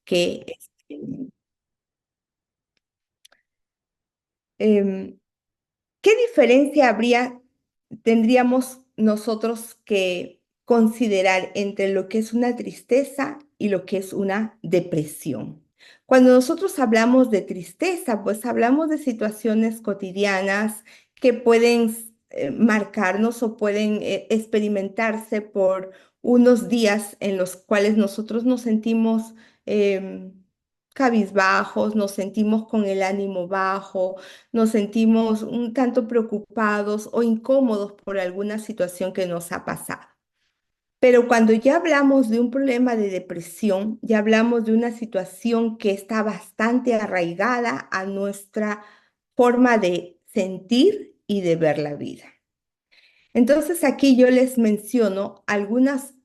que em, ¿qué diferencia tendríamos nosotros que considerar entre lo que es una tristeza y lo que es una depresión? Cuando nosotros hablamos de tristeza, pues hablamos de situaciones cotidianas que pueden marcarnos o pueden experimentarse por unos días en los cuales nosotros nos sentimos em, cabizbajos, nos sentimos con el ánimo bajo, nos sentimos un tanto preocupados o incómodos por alguna situación que nos ha pasado. Pero cuando ya hablamos de un problema de depresión, ya hablamos de una situación que está bastante arraigada a nuestra forma de sentir y de ver la vida. Entonces aquí yo les menciono algunas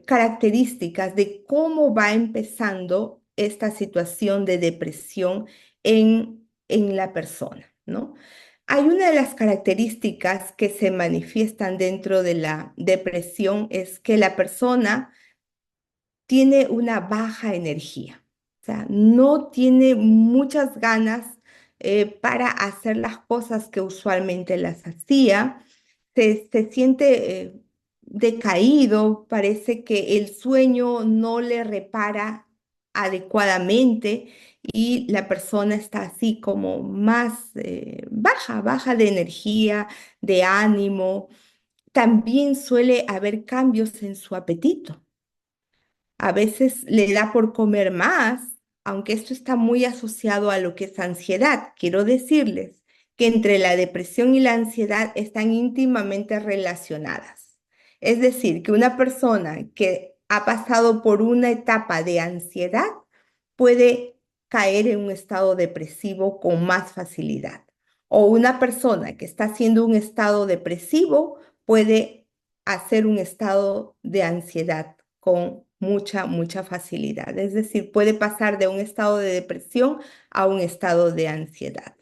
características de cómo va empezando esta situación de depresión en la persona, ¿no? Hay una de las características que se manifiestan dentro de la depresión es que la persona tiene una baja energía, o sea, no tiene muchas ganas para hacer las cosas que usualmente las hacía, se siente decaído, parece que el sueño no le repara adecuadamente y la persona está así como más baja de energía, de ánimo. También suele haber cambios en su apetito. A veces le da por comer más, aunque esto está muy asociado a lo que es ansiedad. Quiero decirles que entre la depresión y la ansiedad están íntimamente relacionadas. Es decir, que una persona que ha pasado por una etapa de ansiedad puede caer en un estado depresivo con más facilidad. O una persona que está haciendo un estado depresivo puede hacer un estado de ansiedad con mucha facilidad. Es decir, puede pasar de un estado de depresión a un estado de ansiedad.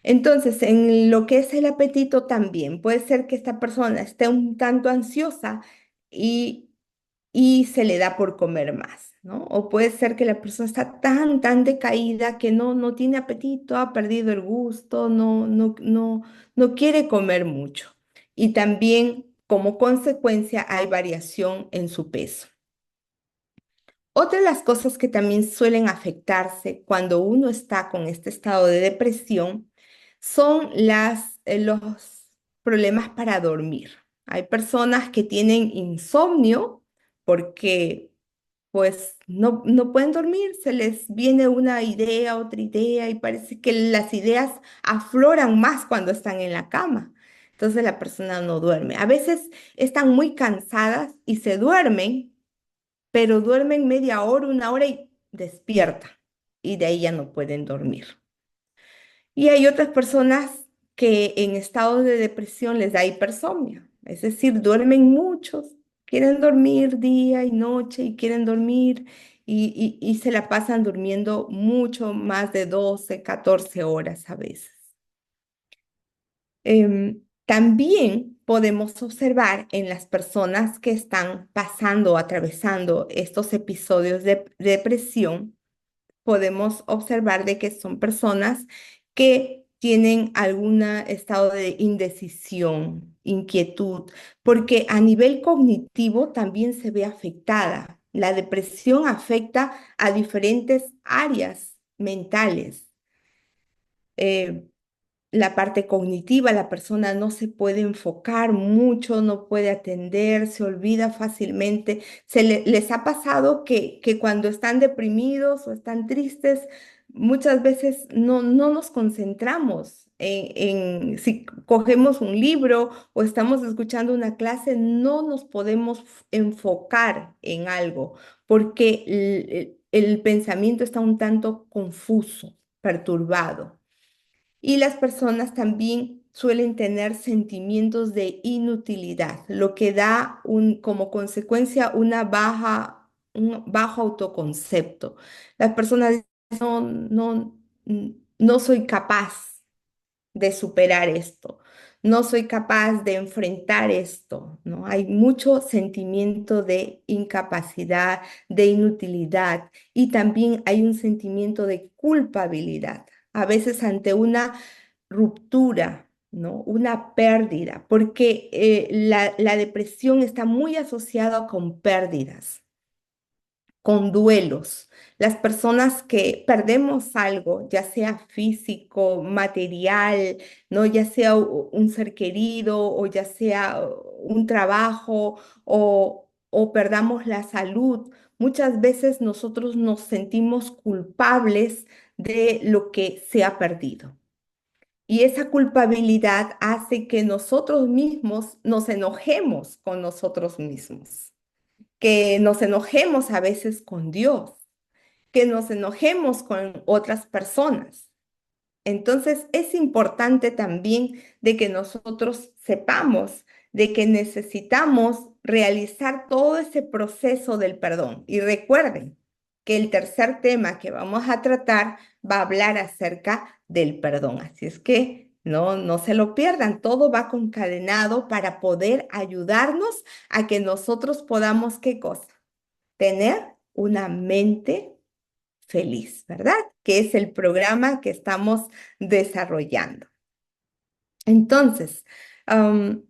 Entonces, en lo que es el apetito también, puede ser que esta persona esté un tanto ansiosa y, y se le da por comer más, ¿no? O puede ser que la persona está tan decaída que no tiene apetito, ha perdido el gusto, no quiere comer mucho. Y también, como consecuencia, hay variación en su peso. Otra de las cosas que también suelen afectarse cuando uno está con este estado de depresión son los problemas para dormir. Hay personas que tienen insomnio porque pues no pueden dormir, se les viene una idea, otra idea y parece que las ideas afloran más cuando están en la cama. Entonces la persona no duerme. A veces están muy cansadas y se duermen, pero duermen media hora, una hora y despierta y de ahí ya no pueden dormir. Y hay otras personas que en estado de depresión les da hipersomnio, es decir, duermen muchos, quieren dormir día y noche y quieren dormir y se la pasan durmiendo mucho más de 12, 14 horas a veces. También podemos observar en las personas que están pasando o atravesando estos episodios de depresión, podemos observar de que son personas que tienen algún estado de indecisión, inquietud, porque a nivel cognitivo también se ve afectada. La depresión afecta a diferentes áreas mentales. Eh, la parte cognitiva, la persona no se puede enfocar mucho, no puede atender, se olvida fácilmente. Les ha pasado que cuando están deprimidos o están tristes, muchas veces no nos concentramos si cogemos un libro o estamos escuchando una clase, no nos podemos enfocar en algo porque el pensamiento está un tanto confuso, perturbado. Y las personas también suelen tener sentimientos de inutilidad, lo que da como consecuencia un bajo autoconcepto. Las personas dicen, no soy capaz de superar esto. no soy capaz de enfrentar esto, ¿no? Hay mucho sentimiento de incapacidad, de inutilidad y también hay un sentimiento de culpabilidad, a veces ante una ruptura, ¿no? Una pérdida, porque la depresión está muy asociada con pérdidas, con duelos. Las personas que perdemos algo, ya sea físico, material, ¿no? Ya sea un ser querido o ya sea un trabajo o perdamos la salud, muchas veces nosotros nos sentimos culpables de lo que se ha perdido. Y esa culpabilidad hace que nosotros mismos nos enojemos con nosotros mismos, que nos enojemos a veces con Dios, que nos enojemos con otras personas. Entonces es importante también de que nosotros sepamos de que necesitamos realizar todo ese proceso del perdón. Y recuerden que el tercer tema que vamos a tratar va a hablar acerca del perdón. Así es que no se lo pierdan, todo va concadenado para poder ayudarnos a que nosotros podamos, ¿qué cosa? Tener una mente feliz, ¿verdad? Que es el programa que estamos desarrollando. Entonces, am,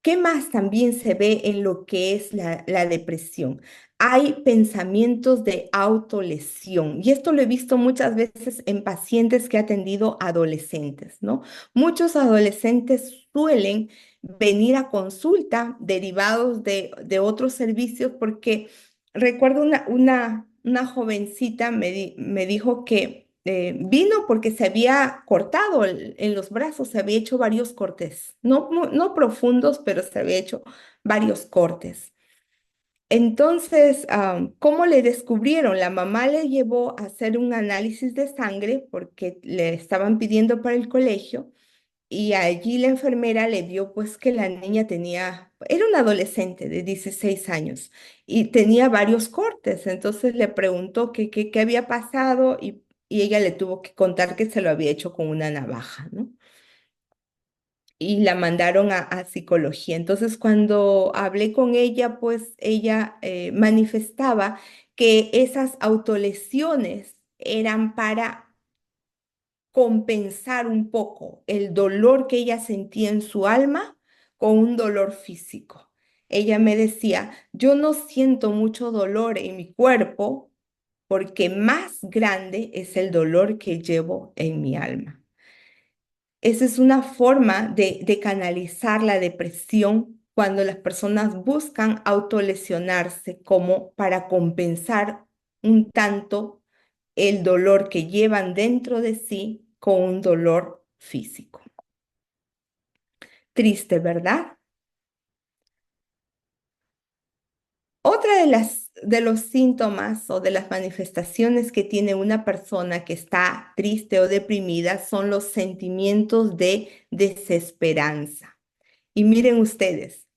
¿qué más también se ve en lo que es la depresión? Hay pensamientos de autolesión y esto lo he visto muchas veces en pacientes que he atendido adolescentes, ¿no? Muchos adolescentes suelen venir a consulta derivados de otros servicios porque recuerdo una jovencita me dijo que vino porque se había cortado en los brazos, se había hecho varios cortes, no profundos, pero se había hecho varios cortes. Entonces, ¿cómo le descubrieron? La mamá le llevó a hacer un análisis de sangre porque le estaban pidiendo para el colegio y allí la enfermera le vio pues que la niña era una adolescente de 16 años y tenía varios cortes. Entonces le preguntó qué había pasado y ella le tuvo que contar que se lo había hecho con una navaja, ¿no? Y la mandaron a psicología. Entonces cuando hablé con ella, pues ella manifestaba que esas autolesiones eran para compensar un poco el dolor que ella sentía en su alma con un dolor físico. Ella me decía, yo no siento mucho dolor en mi cuerpo porque más grande es el dolor que llevo en mi alma. Esa es una forma de canalizar la depresión cuando las personas buscan autolesionarse como para compensar un tanto el dolor que llevan dentro de sí con un dolor físico. Triste, ¿verdad? Otra de los síntomas o de las manifestaciones que tiene una persona que está triste o deprimida son los sentimientos de desesperanza. Y miren ustedes,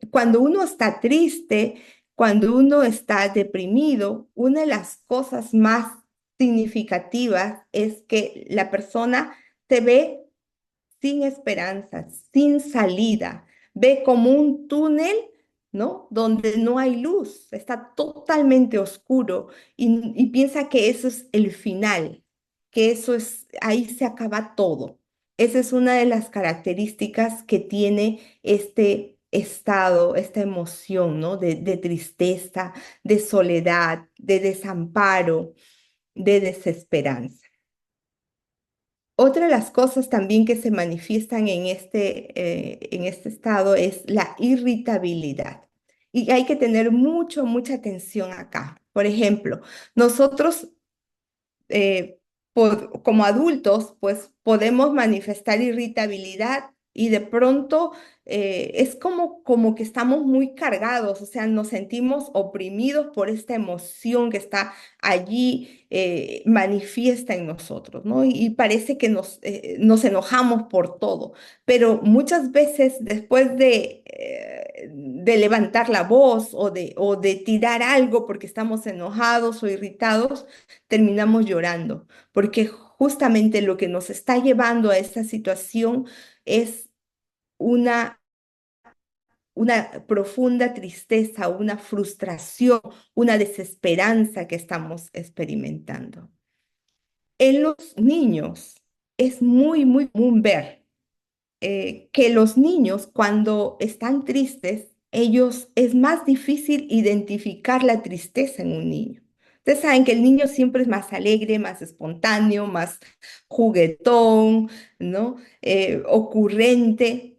cuando uno está triste, cuando uno está deprimido, una de las cosas más significativas es que la persona te ve sin esperanza, sin salida, ve como un túnel, ¿no? Donde no hay luz, está totalmente oscuro y piensa que eso es el final, que ahí se acaba todo. Esa es una de las características que tiene este estado, esta emoción, ¿no? De tristeza, de soledad, de desamparo, de desesperanza. Otra de las cosas también que se manifiestan en este estado es la irritabilidad. Y hay que tener mucha atención acá. Por ejemplo, nosotros eh, como adultos, pues podemos manifestar irritabilidad y de pronto es como que estamos muy cargados, o sea, nos sentimos oprimidos por esta emoción que está allí manifiesta en nosotros, ¿no? Y parece que nos enojamos por todo, pero muchas veces después de levantar la voz o de tirar algo porque estamos enojados o irritados, terminamos llorando, porque justamente lo que nos está llevando a esta situación es una, una profunda tristeza, una frustración, una desesperanza que estamos experimentando. En los niños es muy común ver que los niños cuando están tristes, ellos es más difícil identificar la tristeza en un niño. Ustedes saben que el niño siempre es más alegre, más espontáneo, más juguetón, ¿no? Ocurrente.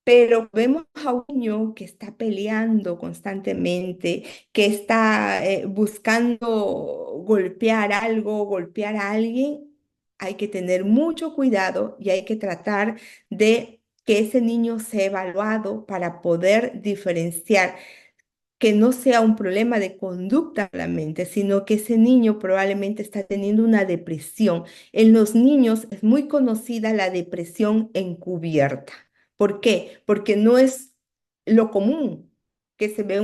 Pero vemos a un niño que está peleando constantemente, que está buscando golpear algo, golpear a alguien. Hay que tener mucho cuidado y hay que tratar de que ese niño sea evaluado para poder diferenciar que no sea un problema de conducta solamente, sino que ese niño probablemente está teniendo una depresión. En los niños es muy conocida la depresión encubierta. ¿Por qué? Porque no es lo común que se ve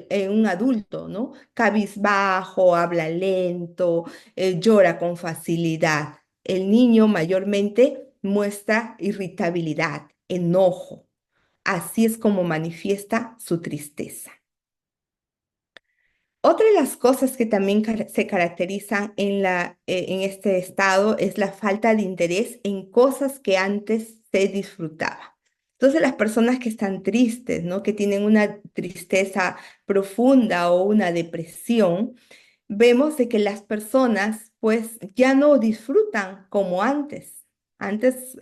en un adulto, ¿no? Cabizbajo, habla lento, llora con facilidad. El niño mayormente muestra irritabilidad, enojo. Así es como manifiesta su tristeza. Otra de las cosas que también se caracterizan en este estado es la falta de interés en cosas que antes se disfrutaba. Entonces, las personas que están tristes, ¿no? Que tienen una tristeza profunda o una depresión, vemos de que las personas pues ya no disfrutan como antes. Antes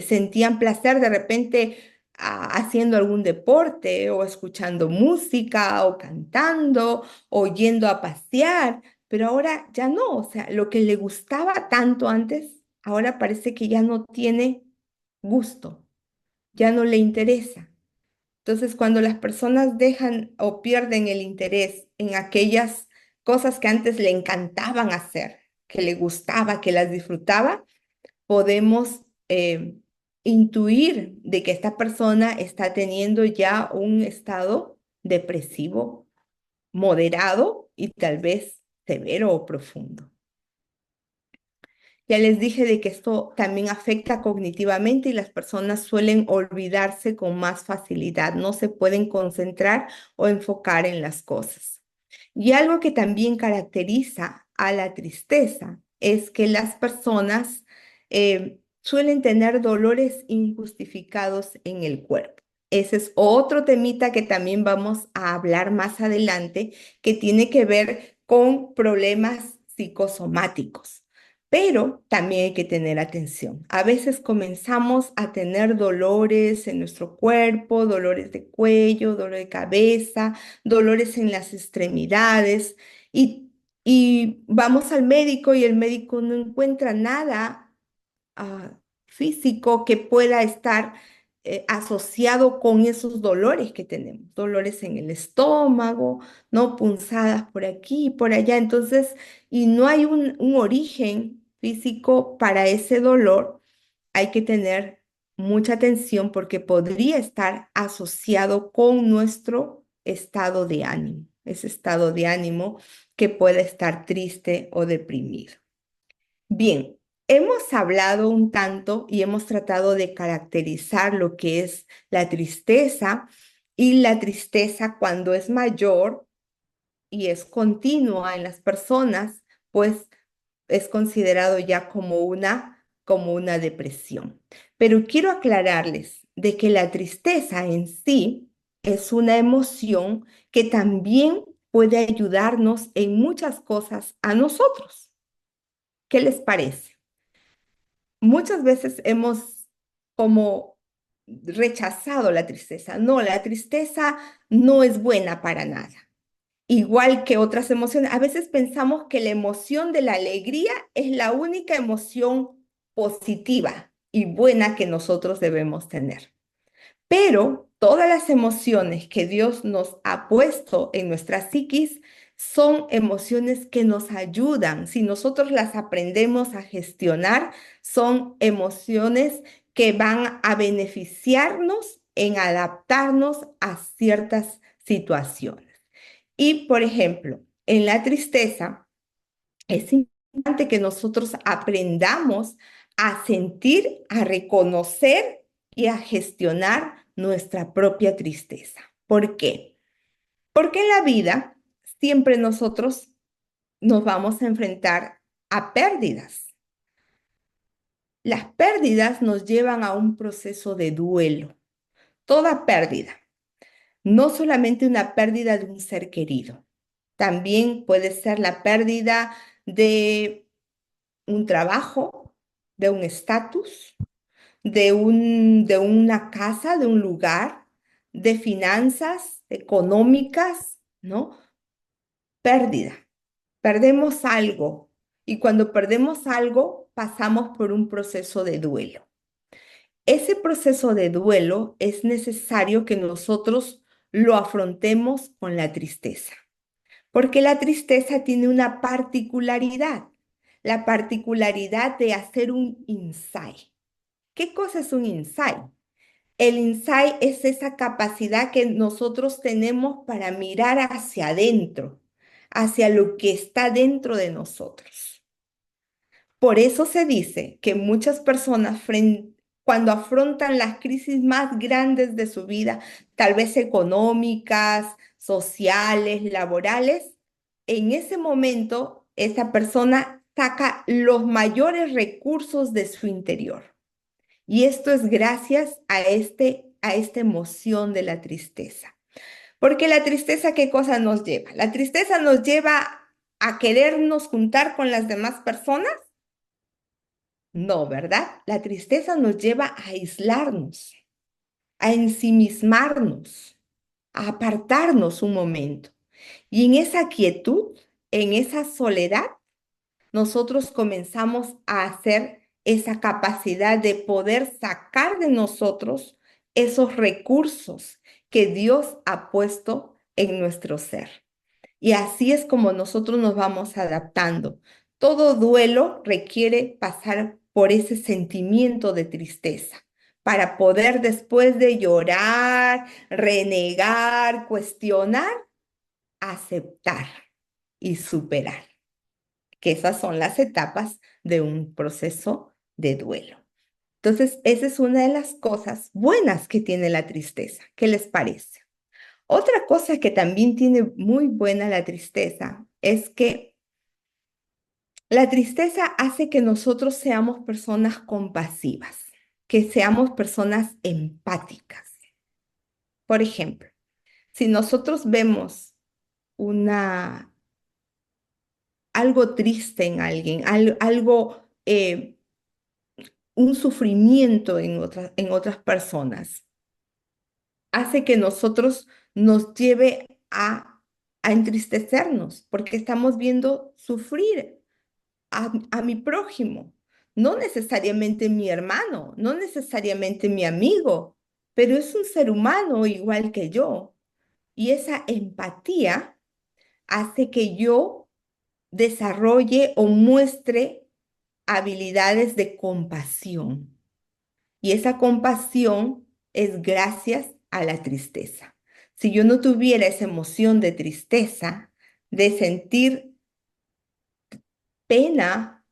sentían placer de repente haciendo algún deporte o escuchando música o cantando o yendo a pasear, pero ahora ya no, o sea, lo que le gustaba tanto antes, ahora parece que ya no tiene gusto, ya no le interesa. Entonces, cuando las personas dejan o pierden el interés en aquellas cosas que antes le encantaban hacer, que le gustaba, que las disfrutaba, podemos intuir de que esta persona está teniendo ya un estado depresivo moderado y tal vez severo o profundo. Ya les dije de que esto también afecta cognitivamente y las personas suelen olvidarse con más facilidad, no se pueden concentrar o enfocar en las cosas. Y algo que también caracteriza a la tristeza es que las personas suelen tener dolores injustificados en el cuerpo. Ese es otro temita que también vamos a hablar más adelante, que tiene que ver con problemas psicosomáticos. Pero también hay que tener atención. A veces comenzamos a tener dolores en nuestro cuerpo, dolores de cuello, dolor de cabeza, dolores en las extremidades y vamos al médico y el médico no encuentra nada físico que pueda estar asociado con esos dolores que tenemos, dolores en el estómago, ¿no? Punzadas por aquí y por allá. Entonces, y no hay un origen físico para ese dolor, hay que tener mucha atención porque podría estar asociado con nuestro estado de ánimo, ese estado de ánimo que puede estar triste o deprimido. Bien, hemos hablado un tanto y hemos tratado de caracterizar lo que es la tristeza y la tristeza cuando es mayor y es continua en las personas, pues es considerado ya como una depresión. Pero quiero aclararles de que la tristeza en sí es una emoción que también puede ayudarnos en muchas cosas a nosotros. ¿Qué les parece? Muchas veces hemos como rechazado la tristeza. No, la tristeza no es buena para nada. Igual que otras emociones, a veces pensamos que la emoción de la alegría es la única emoción positiva y buena que nosotros debemos tener. Pero todas las emociones que Dios nos ha puesto en nuestra psiquis son emociones que nos ayudan. Si nosotros las aprendemos a gestionar, son emociones que van a beneficiarnos en adaptarnos a ciertas situaciones. Y, por ejemplo, en la tristeza es importante que nosotros aprendamos a sentir, a reconocer y a gestionar nuestra propia tristeza. ¿Por qué? Porque en la vida siempre nosotros nos vamos a enfrentar a pérdidas. Las pérdidas nos llevan a un proceso de duelo. Toda pérdida, no solamente una pérdida de un ser querido, también puede ser la pérdida de un trabajo, de un estatus, de una casa, de un lugar, de finanzas económicas, ¿no? Pérdida. Perdemos algo y cuando perdemos algo pasamos por un proceso de duelo. Ese proceso de duelo es necesario que nosotros lo afrontemos con la tristeza, porque la tristeza tiene una particularidad, la particularidad de hacer un insight. ¿Qué cosa es un insight? El insight es esa capacidad que nosotros tenemos para mirar hacia adentro, hacia lo que está dentro de nosotros. Por eso se dice que muchas personas cuando afrontan las crisis más grandes de su vida, tal vez económicas, sociales, laborales, en ese momento esa persona saca los mayores recursos de su interior. Y esto es gracias a esta emoción de la tristeza. Porque la tristeza, ¿qué cosa nos lleva? La tristeza nos lleva a querernos juntar con las demás personas. No, ¿verdad? La tristeza nos lleva a aislarnos, a ensimismarnos, a apartarnos un momento. Y en esa quietud, en esa soledad, nosotros comenzamos a hacer esa capacidad de poder sacar de nosotros esos recursos que Dios ha puesto en nuestro ser. Y así es como nosotros nos vamos adaptando. Todo duelo requiere pasar por ese sentimiento de tristeza para poder después de llorar, renegar, cuestionar, aceptar y superar, que esas son las etapas de un proceso de duelo. Entonces, esa es una de las cosas buenas que tiene la tristeza. ¿Qué les parece? Otra cosa que también tiene muy buena la tristeza es que la tristeza hace que nosotros seamos personas compasivas, que seamos personas empáticas. Por ejemplo, si nosotros vemos una, algo triste en alguien, un sufrimiento en otras personas, hace que nosotros nos lleve a entristecernos, porque estamos viendo sufrir a mi prójimo, no necesariamente mi hermano, no necesariamente mi amigo, pero es un ser humano igual que yo. Y esa empatía hace que yo desarrolle o muestre habilidades de compasión. Y esa compasión es gracias a la tristeza. Si yo no tuviera esa emoción de tristeza, de sentir pena,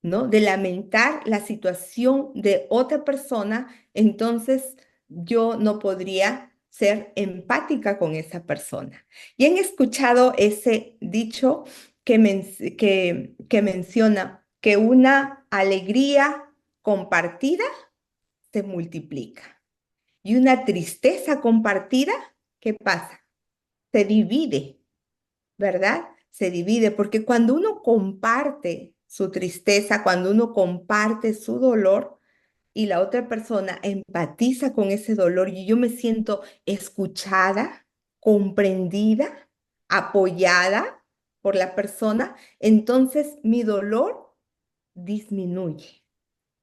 ¿no? De lamentar la situación de otra persona, entonces yo no podría ser empática con esa persona. ¿Y han escuchado ese dicho que menciona que una alegría compartida se multiplica y una tristeza compartida, ¿qué pasa? Se divide, ¿verdad? Se divide, porque cuando uno comparte su tristeza, cuando uno comparte su dolor y la otra persona empatiza con ese dolor y yo me siento escuchada, comprendida, apoyada por la persona, entonces mi dolor disminuye,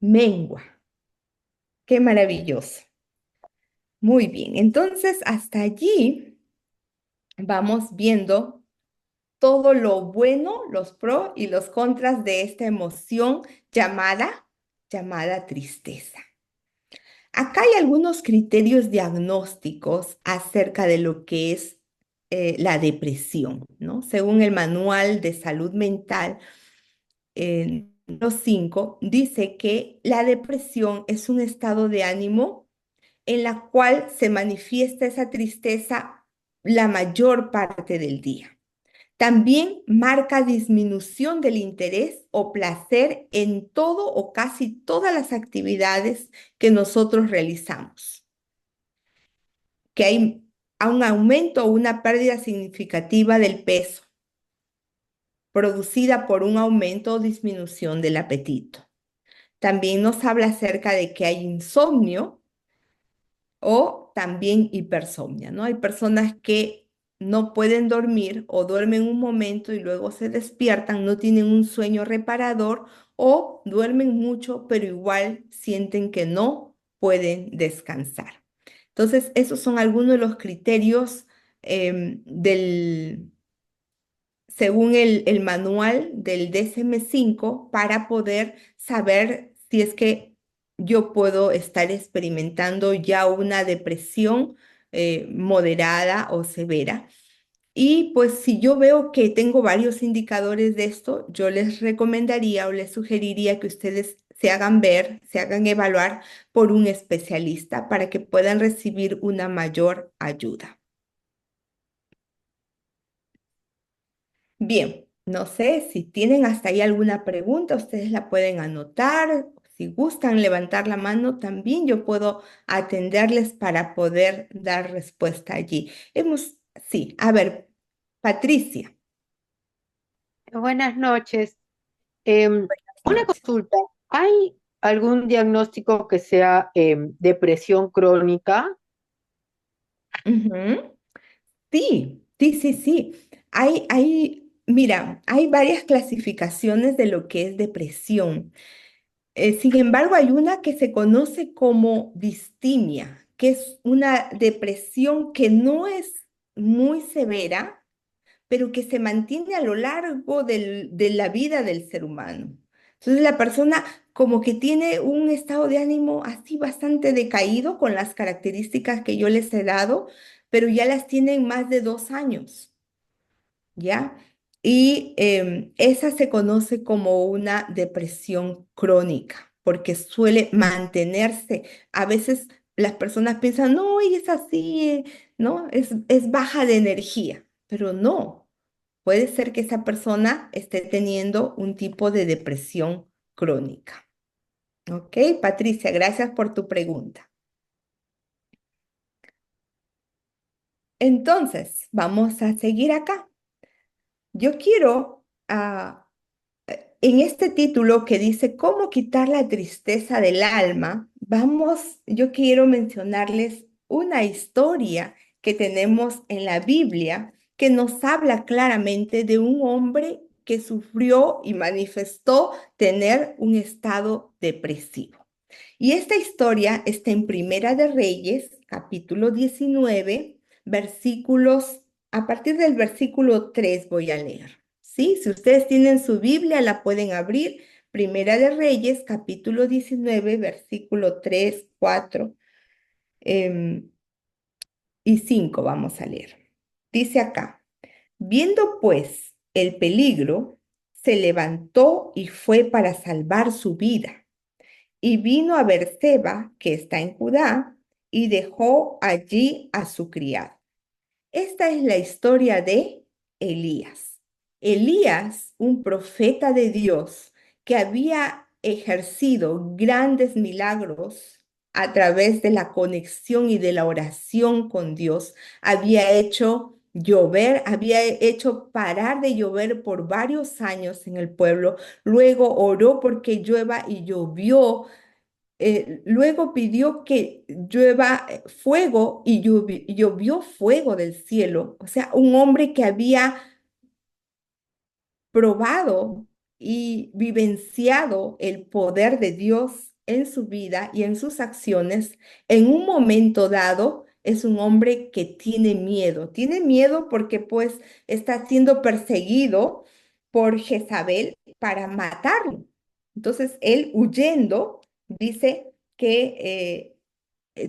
mengua. Qué maravilloso. Muy bien, entonces hasta allí vamos viendo todo lo bueno, los pros y los contras de esta emoción llamada tristeza. Acá hay algunos criterios diagnósticos acerca de lo que es la depresión, ¿no? Según el Manual de Salud Mental, los 5, dice que la depresión es un estado de ánimo en la cual se manifiesta esa tristeza la mayor parte del día. También marca disminución del interés o placer en todo o casi todas las actividades que nosotros realizamos, que hay un aumento o una pérdida significativa del peso producida por un aumento o disminución del apetito. También nos habla acerca de que hay insomnio o también hipersomnia, ¿no? Hay personas que no pueden dormir o duermen un momento y luego se despiertan, no tienen un sueño reparador o duermen mucho, pero igual sienten que no pueden descansar. Entonces, esos son algunos de los criterios según el manual del DSM-5 para poder saber si es que yo puedo estar experimentando ya una depresión moderada o severa. Y pues si yo veo que tengo varios indicadores de esto, yo les recomendaría o les sugeriría que ustedes se hagan ver, se hagan evaluar por un especialista para que puedan recibir una mayor ayuda. Bien, no sé si tienen hasta ahí alguna pregunta, ustedes la pueden anotar. Si gustan levantar la mano, también yo puedo atenderles para poder dar respuesta allí. Sí, a ver, Patricia, Buenas noches. Em, buenas una noches. consulta. ¿Hay algún diagnóstico que sea depresión crónica? Ujú. Sí, sí, sí, sí. Mira, hay varias clasificaciones de lo que es depresión. Sin embargo, hay una que se conoce como distimia, que es una depresión que no es muy severa, pero que se mantiene a lo largo de la vida del ser humano. Entonces, la persona como que tiene un estado de ánimo así bastante decaído con las características que yo les he dado, pero ya las tienen más de 2 años. ¿Ya? Y esa se conoce como una depresión crónica, porque suele mantenerse. A veces las personas piensan, no, y es así, ¿no? Es baja de energía, pero no. Puede ser que esa persona esté teniendo un tipo de depresión crónica. ¿Ok? Patricia, gracias por tu pregunta. Entonces, vamos a seguir acá. Yo quiero en este título que dice ¿Cómo quitar la tristeza del alma? Yo quiero mencionarles una historia que tenemos en la Biblia que nos habla claramente de un hombre que sufrió y manifestó tener un estado depresivo. Y esta historia está en Primera de Reyes, capítulo 19, a partir del versículo 3 voy a leer. ¿Sí? Si ustedes tienen su Biblia, la pueden abrir. Primera de Reyes, capítulo 19, versículo 3, 4 em, y 5 vamos a leer. Dice acá, viendo pues el peligro, se levantó y fue para salvar su vida y vino a Berseba, que está en Judá, y dejó allí a su criado. Esta es la historia de Elías. Elías, un profeta de Dios que había ejercido grandes milagros a través de la conexión y de la oración con Dios, había hecho llover, había hecho parar de llover por varios años en el pueblo, luego oró porque llueva y llovió, luego pidió que llueva fuego y llovió fuego del cielo. O sea, un hombre que había probado y vivenciado el poder de Dios en su vida y en sus acciones, en un momento dado es un hombre que tiene miedo. Tiene miedo porque pues está siendo perseguido por Jezabel para matarlo. Entonces él huyendo dice que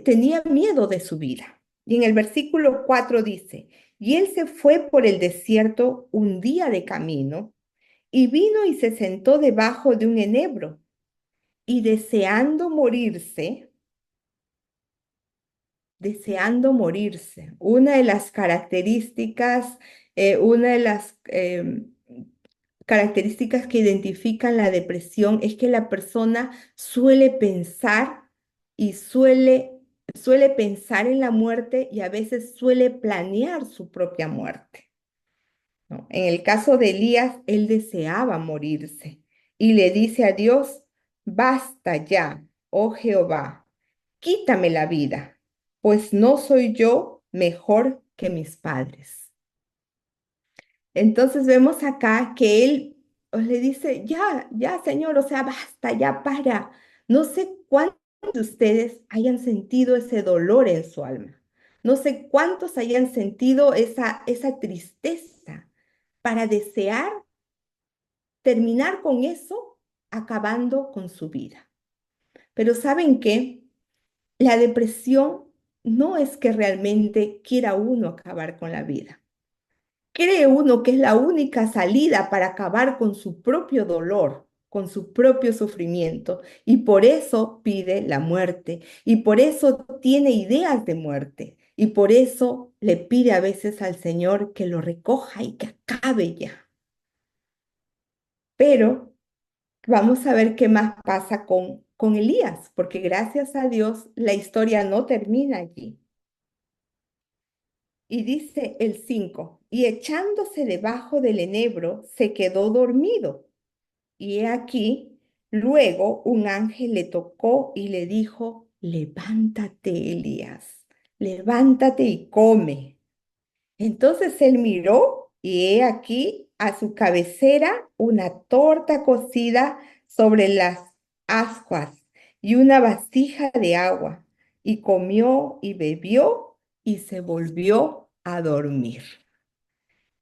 tenía miedo de su vida. Y en el versículo 4 dice, y él se fue por el desierto un día de camino y vino y se sentó debajo de un enebro, y deseando morirse. Una de las características, una de las características que identifican la depresión es que la persona suele pensar y suele pensar en la muerte y a veces suele planear su propia muerte, ¿no? En el caso de Elías, él deseaba morirse y le dice a Dios, basta ya, oh Jehová, quítame la vida, pues no soy yo mejor que mis padres. Entonces vemos acá que él le dice, ya, ya, Señor, o sea, basta, ya para. No sé cuántos de ustedes hayan sentido ese dolor en su alma. No sé cuántos hayan sentido esa tristeza para desear terminar con eso, acabando con su vida. Pero ¿saben qué? La depresión no es que realmente quiera uno acabar con la vida. Cree uno que es la única salida para acabar con su propio dolor, con su propio sufrimiento, y por eso pide la muerte, y por eso tiene ideas de muerte, y por eso le pide a veces al Señor que lo recoja y que acabe ya. Pero vamos a ver qué más pasa con Elías, porque gracias a Dios la historia no termina allí. Y dice el 5 y echándose debajo del enebro, se quedó dormido. Y he aquí, luego un ángel le tocó y le dijo, levántate, Elías, levántate y come. Entonces él miró y he aquí a su cabecera una torta cocida sobre las ascuas y una vasija de agua. Y comió y bebió y se volvió a dormir.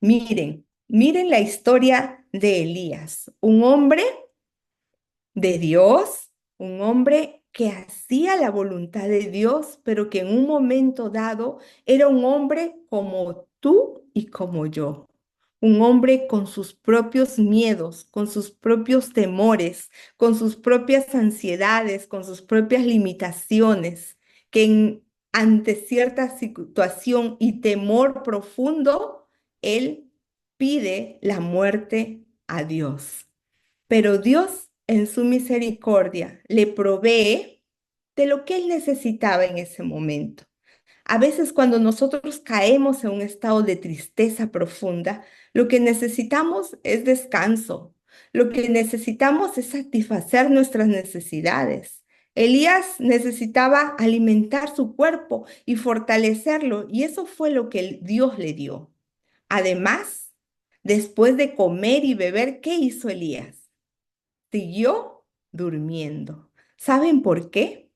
Miren la historia de Elías, un hombre de Dios, un hombre que hacía la voluntad de Dios, pero que en un momento dado era un hombre como tú y como yo. Un hombre con sus propios miedos, con sus propios temores, con sus propias ansiedades, con sus propias limitaciones, que ante cierta situación y temor profundo, él pide la muerte a Dios. Pero Dios, en su misericordia, le provee de lo que él necesitaba en ese momento. A veces cuando nosotros caemos en un estado de tristeza profunda, lo que necesitamos es descanso. Lo que necesitamos es satisfacer nuestras necesidades. Elías necesitaba alimentar su cuerpo y fortalecerlo, y eso fue lo que Dios le dio. Además, después de comer y beber, ¿qué hizo Elías? Siguió durmiendo. ¿Saben por qué?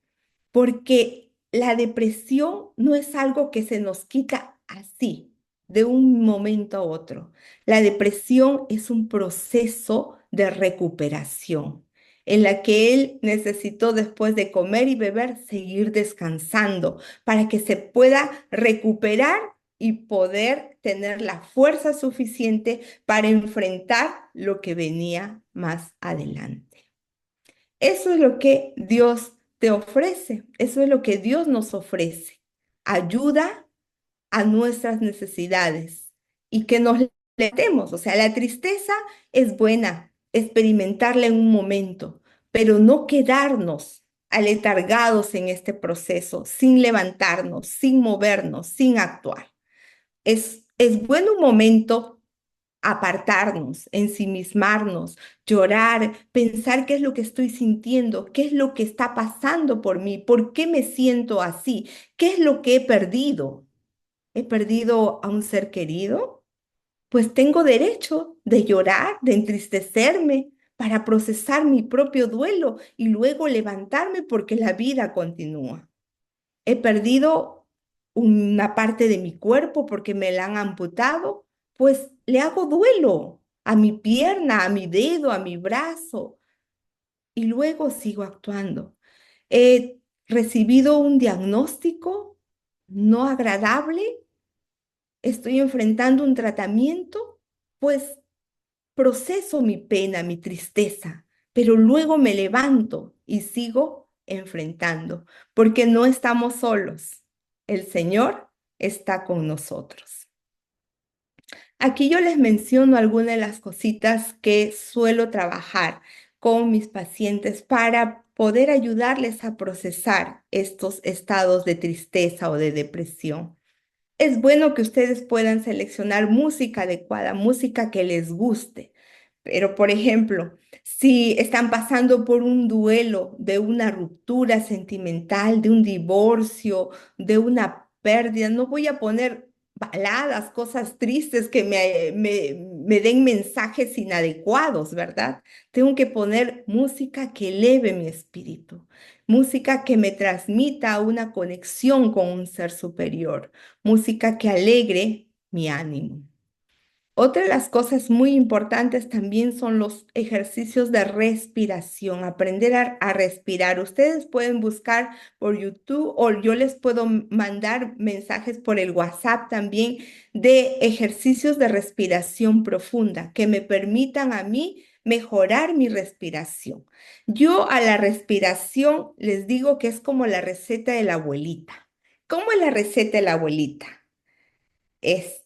Porque la depresión no es algo que se nos quita así, de un momento a otro. La depresión es un proceso de recuperación en la que él necesitó, después de comer y beber, seguir descansando para que se pueda recuperar y poder tener la fuerza suficiente para enfrentar lo que venía más adelante. Eso es lo que Dios te ofrece, eso es lo que Dios nos ofrece. Ayuda a nuestras necesidades y que nos levantemos. O sea, la tristeza es buena, experimentarla en un momento, pero no quedarnos aletargados en este proceso, sin levantarnos, sin movernos, sin actuar. Es bueno un momento apartarnos, ensimismarnos, llorar, pensar qué es lo que estoy sintiendo, qué es lo que está pasando por mí, por qué me siento así, qué es lo que he perdido. ¿He perdido a un ser querido? Pues tengo derecho de llorar, de entristecerme para procesar mi propio duelo y luego levantarme porque la vida continúa. He perdido una parte de mi cuerpo porque me la han amputado, pues le hago duelo a mi pierna, a mi dedo, a mi brazo y luego sigo actuando. He recibido un diagnóstico no agradable, estoy enfrentando un tratamiento, pues proceso mi pena, mi tristeza, pero luego me levanto y sigo enfrentando, porque no estamos solos. El Señor está con nosotros. Aquí yo les menciono algunas de las cositas que suelo trabajar con mis pacientes para poder ayudarles a procesar estos estados de tristeza o de depresión. Es bueno que ustedes puedan seleccionar música adecuada, música que les guste. Pero, por ejemplo, si están pasando por un duelo de una ruptura sentimental, de un divorcio, de una pérdida, no voy a poner baladas, cosas tristes que me den mensajes inadecuados, ¿verdad? Tengo que poner música que eleve mi espíritu, música que me transmita una conexión con un ser superior, música que alegre mi ánimo. Otra de las cosas muy importantes también son los ejercicios de respiración, aprender a respirar. Ustedes pueden buscar por YouTube o yo les puedo mandar mensajes por el WhatsApp también de ejercicios de respiración profunda que me permitan a mí mejorar mi respiración. Yo a la respiración les digo que es como la receta de la abuelita. ¿Cómo es la receta de la abuelita? Es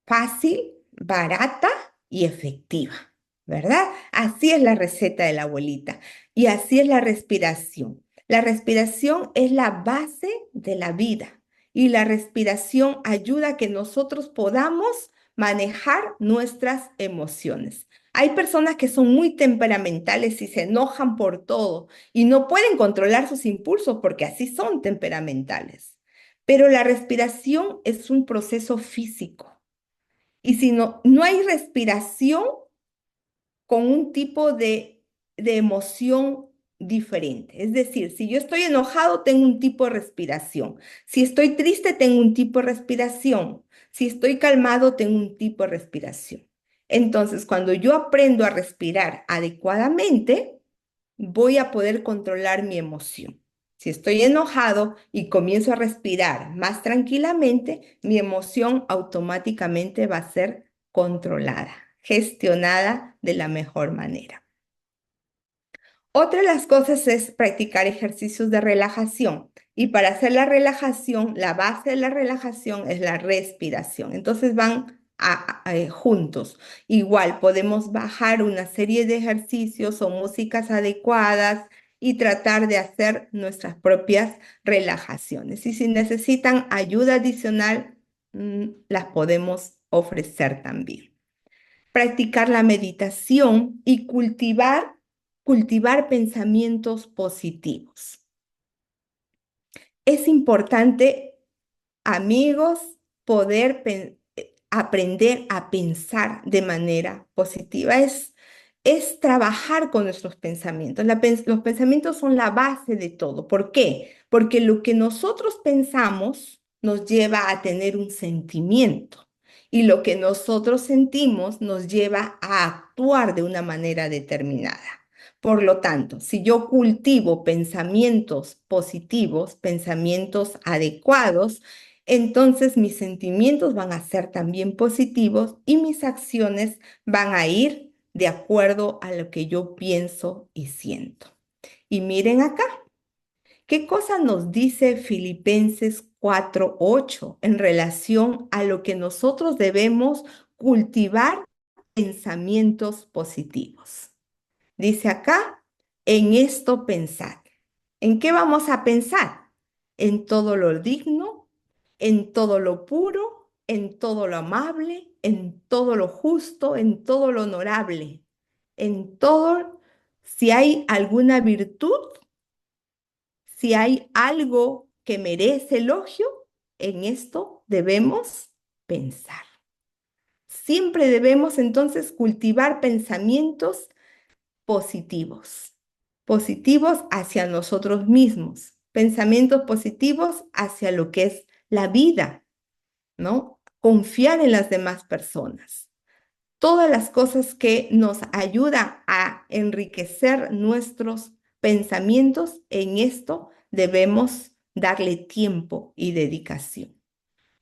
fácil, barata y efectiva, ¿verdad? Así es la receta de la abuelita y así es la respiración. La respiración es la base de la vida y la respiración ayuda a que nosotros podamos manejar nuestras emociones. Hay personas que son muy temperamentales y se enojan por todo y no pueden controlar sus impulsos porque así son temperamentales. Pero la respiración es un proceso físico. Y si no hay respiración con un tipo de emoción diferente. Es decir, si yo estoy enojado, tengo un tipo de respiración. Si estoy triste, tengo un tipo de respiración. Si estoy calmado, tengo un tipo de respiración. Entonces, cuando yo aprendo a respirar adecuadamente, voy a poder controlar mi emoción. Si estoy enojado y comienzo a respirar más tranquilamente, mi emoción automáticamente va a ser controlada, gestionada de la mejor manera. Otra de las cosas es practicar ejercicios de relajación. Y para hacer la relajación, la base de la relajación es la respiración. Entonces van juntos. Igual podemos bajar una serie de ejercicios o músicas adecuadas y tratar de hacer nuestras propias relajaciones. Y si necesitan ayuda adicional, las podemos ofrecer también. Practicar la meditación y cultivar pensamientos positivos. Es importante, amigos, poder aprender a pensar de manera positiva. Es trabajar con nuestros pensamientos. Los pensamientos son la base de todo. ¿Por qué? Porque lo que nosotros pensamos nos lleva a tener un sentimiento y lo que nosotros sentimos nos lleva a actuar de una manera determinada. Por lo tanto, si yo cultivo pensamientos positivos, pensamientos adecuados, entonces mis sentimientos van a ser también positivos y mis acciones van a ir de acuerdo a lo que yo pienso y siento. Y miren acá, ¿qué cosa nos dice Filipenses 4:8 en relación a lo que nosotros debemos cultivar pensamientos positivos? Dice acá, en esto pensad. ¿En qué vamos a pensar? En todo lo digno, en todo lo puro, en todo lo amable, en todo lo justo, en todo lo honorable, en todo, si hay alguna virtud, si hay algo que merece elogio, en esto debemos pensar. Siempre debemos entonces cultivar pensamientos positivos, positivos hacia nosotros mismos, pensamientos positivos hacia lo que es la vida, ¿no? Confiar en las demás personas. Todas las cosas que nos ayudan a enriquecer nuestros pensamientos, en esto debemos darle tiempo y dedicación.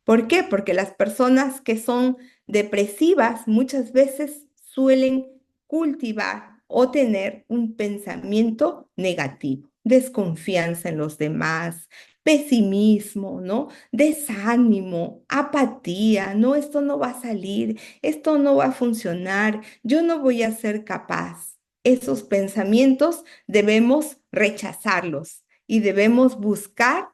¿Por qué? Porque las personas que son depresivas muchas veces suelen cultivar o tener un pensamiento negativo, desconfianza en los demás, pesimismo, ¿no? Desánimo, apatía, no, esto no va a salir, esto no va a funcionar, yo no voy a ser capaz. Esos pensamientos debemos rechazarlos y debemos buscar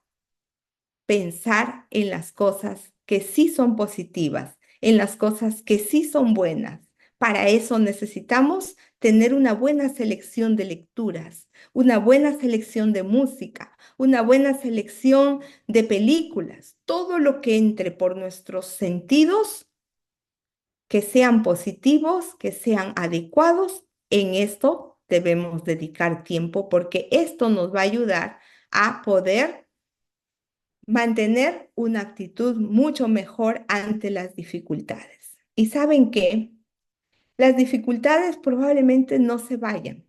pensar en las cosas que sí son positivas, en las cosas que sí son buenas. Para eso necesitamos tener una buena selección de lecturas, una buena selección de música, una buena selección de películas, todo lo que entre por nuestros sentidos, que sean positivos, que sean adecuados. En esto debemos dedicar tiempo porque esto nos va a ayudar a poder mantener una actitud mucho mejor ante las dificultades. Y saben que las dificultades probablemente no se vayan.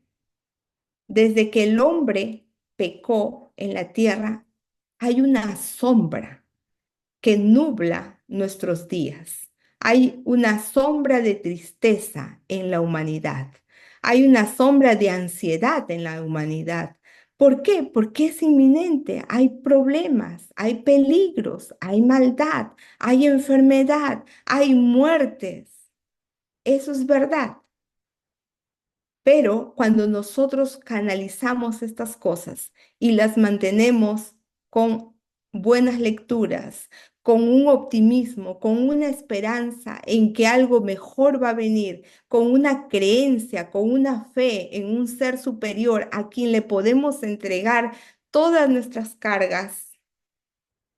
Desde que el hombre pecó en la tierra, hay una sombra que nubla nuestros días. Hay una sombra de tristeza en la humanidad. Hay una sombra de ansiedad en la humanidad. ¿Por qué? Porque es inminente. Hay problemas, hay peligros, hay maldad, hay enfermedad, hay muertes. Eso es verdad. Pero cuando nosotros canalizamos estas cosas y las mantenemos con buenas lecturas, con un optimismo, con una esperanza en que algo mejor va a venir, con una creencia, con una fe en un ser superior a quien le podemos entregar todas nuestras cargas,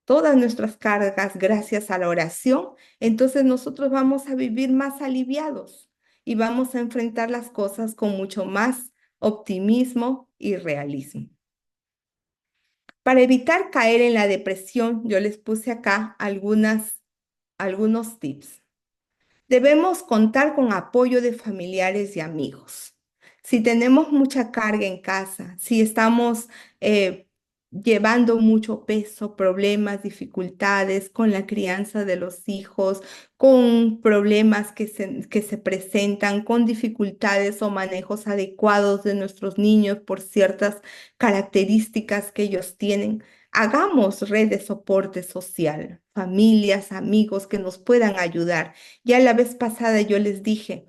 todas nuestras cargas gracias a la oración, entonces nosotros vamos a vivir más aliviados y vamos a enfrentar las cosas con mucho más optimismo y realismo. Para evitar caer en la depresión, yo les puse acá algunos tips. Debemos contar con apoyo de familiares y amigos. Si tenemos mucha carga en casa, si estamos llevando mucho peso, problemas, dificultades con la crianza de los hijos, con problemas que se presentan, con dificultades o manejos adecuados de nuestros niños por ciertas características que ellos tienen, hagamos red de soporte social, familias, amigos que nos puedan ayudar. Ya la vez pasada yo les dije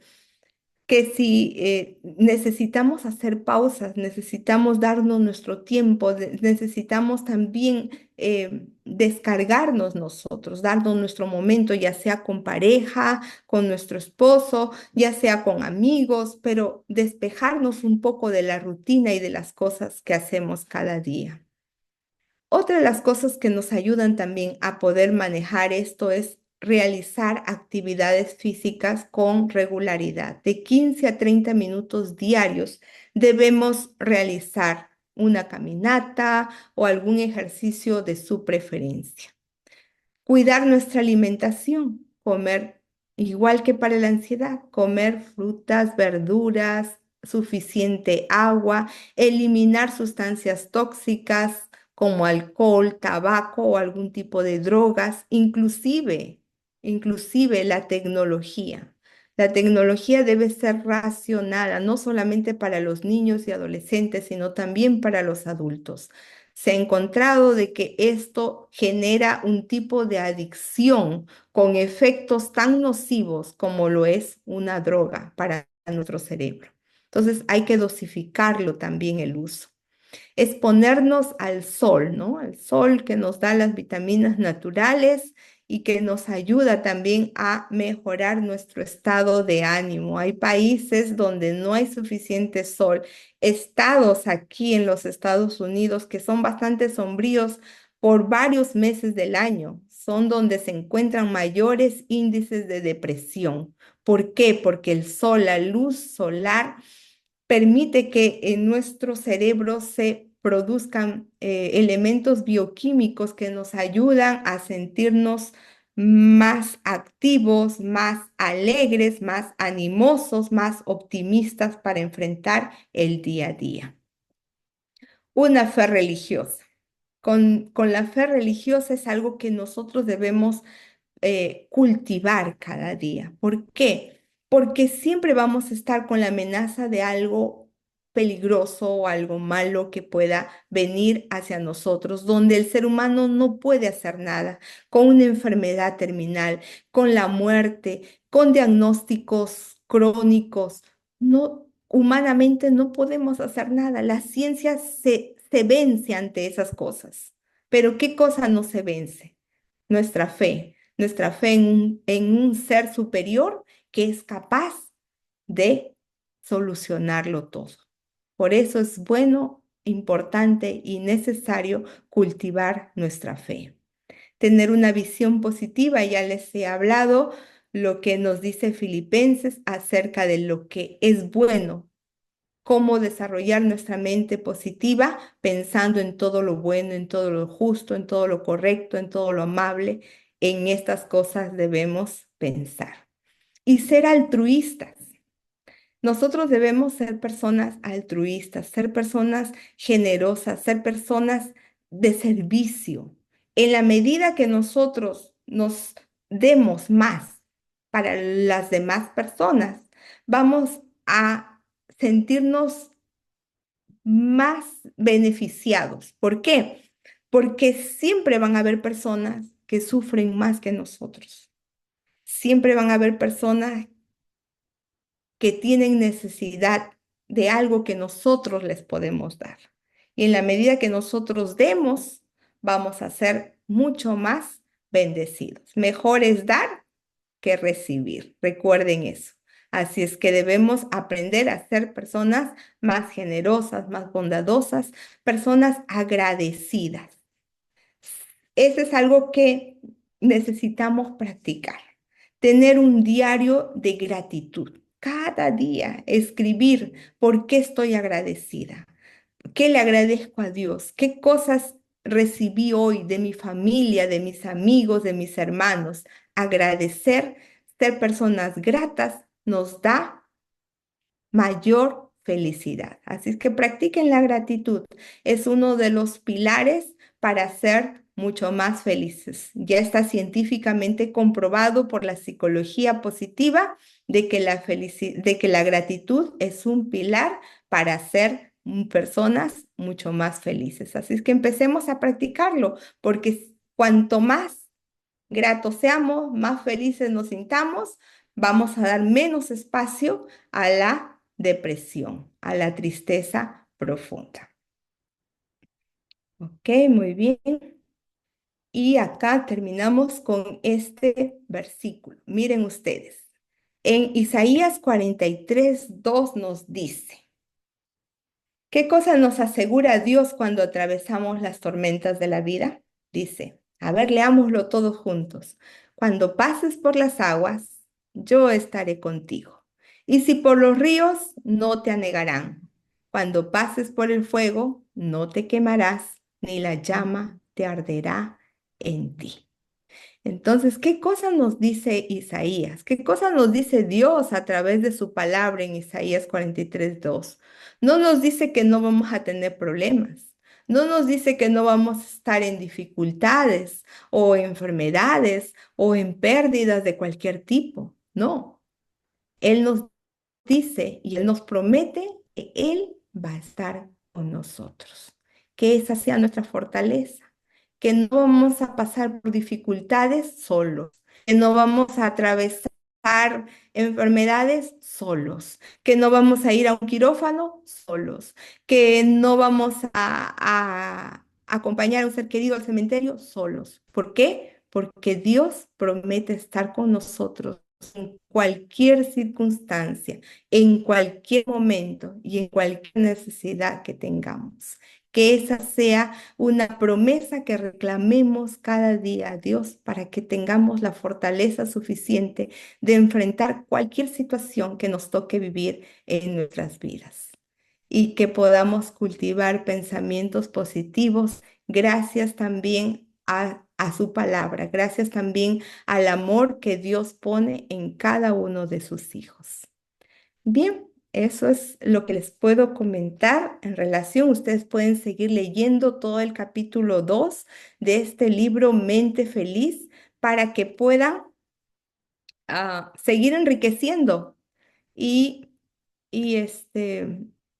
que si necesitamos hacer pausas, necesitamos darnos nuestro tiempo, necesitamos también descargarnos nosotros, darnos nuestro momento, ya sea con pareja, con nuestro esposo, ya sea con amigos, pero despejarnos un poco de la rutina y de las cosas que hacemos cada día. Otra de las cosas que nos ayudan también a poder manejar esto es realizar actividades físicas con regularidad. De 15 a 30 minutos diarios debemos realizar una caminata o algún ejercicio de su preferencia. Cuidar nuestra alimentación, comer igual que para la ansiedad, comer frutas, verduras, suficiente agua, eliminar sustancias tóxicas como alcohol, tabaco o algún tipo de drogas, inclusive la tecnología. La tecnología debe ser racionada, no solamente para los niños y adolescentes, sino también para los adultos. Se ha encontrado de que esto genera un tipo de adicción con efectos tan nocivos como lo es una droga para nuestro cerebro. Entonces hay que dosificarlo también el uso. Exponernos al sol, ¿no? Al sol que nos da las vitaminas naturales y que nos ayuda también a mejorar nuestro estado de ánimo. Hay países donde no hay suficiente sol, estados aquí en los Estados Unidos que son bastante sombríos por varios meses del año, son donde se encuentran mayores índices de depresión. ¿Por qué? Porque el sol, la luz solar, permite que en nuestro cerebro se produzcan elementos bioquímicos que nos ayudan a sentirnos más activos, más alegres, más animosos, más optimistas para enfrentar el día a día. Una fe religiosa. Con la fe religiosa es algo que nosotros debemos cultivar cada día. ¿Por qué? porque siempre vamos a estar con la amenaza de algo peligroso o algo malo que pueda venir hacia nosotros, donde el ser humano no puede hacer nada, con una enfermedad terminal, con la muerte, con diagnósticos crónicos. No, humanamente no podemos hacer nada. La ciencia se vence ante esas cosas. Pero ¿qué cosa no se vence? Nuestra fe en un ser superior que es capaz de solucionarlo todo. Por eso es bueno, importante y necesario cultivar nuestra fe. Tener una visión positiva, ya les he hablado lo que nos dice Filipenses acerca de lo que es bueno, cómo desarrollar nuestra mente positiva pensando en todo lo bueno, en todo lo justo, en todo lo correcto, en todo lo amable. En estas cosas debemos pensar. Y ser altruistas. Nosotros debemos ser personas altruistas, ser personas generosas, ser personas de servicio. En la medida que nosotros nos demos más para las demás personas, vamos a sentirnos más beneficiados. ¿Por qué? Porque siempre van a haber personas que sufren más que nosotros. Siempre van a haber personas que tienen necesidad de algo que nosotros les podemos dar. Y en la medida que nosotros demos, vamos a ser mucho más bendecidos. Mejor es dar que recibir. Recuerden eso. Así es que debemos aprender a ser personas más generosas, más bondadosas, personas agradecidas. Eso es algo que necesitamos practicar. Tener un diario de gratitud. Cada día escribir por qué estoy agradecida, qué le agradezco a Dios, qué cosas recibí hoy de mi familia, de mis amigos, de mis hermanos. Agradecer, ser personas gratas nos da mayor felicidad. Así es que practiquen la gratitud. Es uno de los pilares para ser mucho más felices. Ya está científicamente comprobado por la psicología positiva de que de que la gratitud es un pilar para ser personas mucho más felices. Así es que empecemos a practicarlo, porque cuanto más gratos seamos, más felices nos sintamos, vamos a dar menos espacio a la depresión, a la tristeza profunda. Ok, muy bien. Y acá terminamos con este versículo. Miren ustedes, en Isaías 43:2 nos dice, ¿qué cosa nos asegura Dios cuando atravesamos las tormentas de la vida? Dice, a ver, leámoslo todos juntos. Cuando pases por las aguas, yo estaré contigo. Y si por los ríos, no te anegarán. Cuando pases por el fuego, no te quemarás, ni la llama te arderá en ti. Entonces, ¿qué cosa nos dice Isaías? ¿Qué cosa nos dice Dios a través de su palabra en Isaías 43:2? No nos dice que no vamos a tener problemas. No nos dice que no vamos a estar en dificultades o enfermedades o en pérdidas de cualquier tipo. No. Él nos dice y Él nos promete que Él va a estar con nosotros, que esa sea nuestra fortaleza, que no vamos a pasar por dificultades solos, que no vamos a atravesar enfermedades solos, que no vamos a ir a un quirófano solos, que no vamos a acompañar a un ser querido al cementerio solos. ¿Por qué? Porque Dios promete estar con nosotros en cualquier circunstancia, en cualquier momento y en cualquier necesidad que tengamos. Que esa sea una promesa que reclamemos cada día a Dios para que tengamos la fortaleza suficiente de enfrentar cualquier situación que nos toque vivir en nuestras vidas y que podamos cultivar pensamientos positivos gracias también a su palabra, gracias también al amor que Dios pone en cada uno de sus hijos. Bien, eso es lo que les puedo comentar en relación. Ustedes pueden seguir leyendo todo el capítulo 2 de este libro Mente Feliz para que puedan seguir enriqueciendo y, y,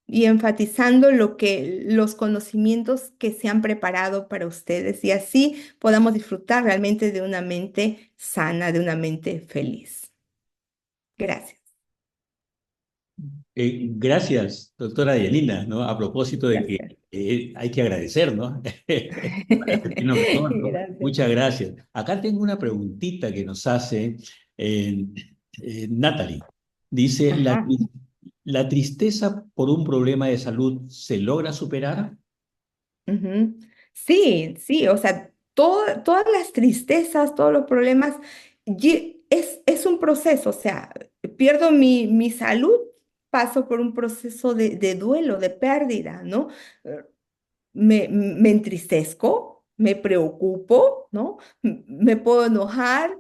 y enfatizando los conocimientos que se han preparado para ustedes y así podamos disfrutar realmente de una mente sana, de una mente feliz. Gracias. Gracias, doctora Yanina, ¿no? A propósito de que Gracias. hay que agradecer, ¿no? Para sentirnos mejor, ¿no? Gracias. Muchas gracias. Acá tengo una preguntita que nos hace eh, Natalie. Dice, Ajá. ¿la tristeza por un problema de salud se logra superar? Ujú. Sí, sí, o sea, todas las tristezas, todos los problemas, es un proceso, o sea, pierdo mi salud, paso por un proceso de duelo, de pérdida, ¿no? Me entristezco, me preocupo, ¿no? Me puedo enojar,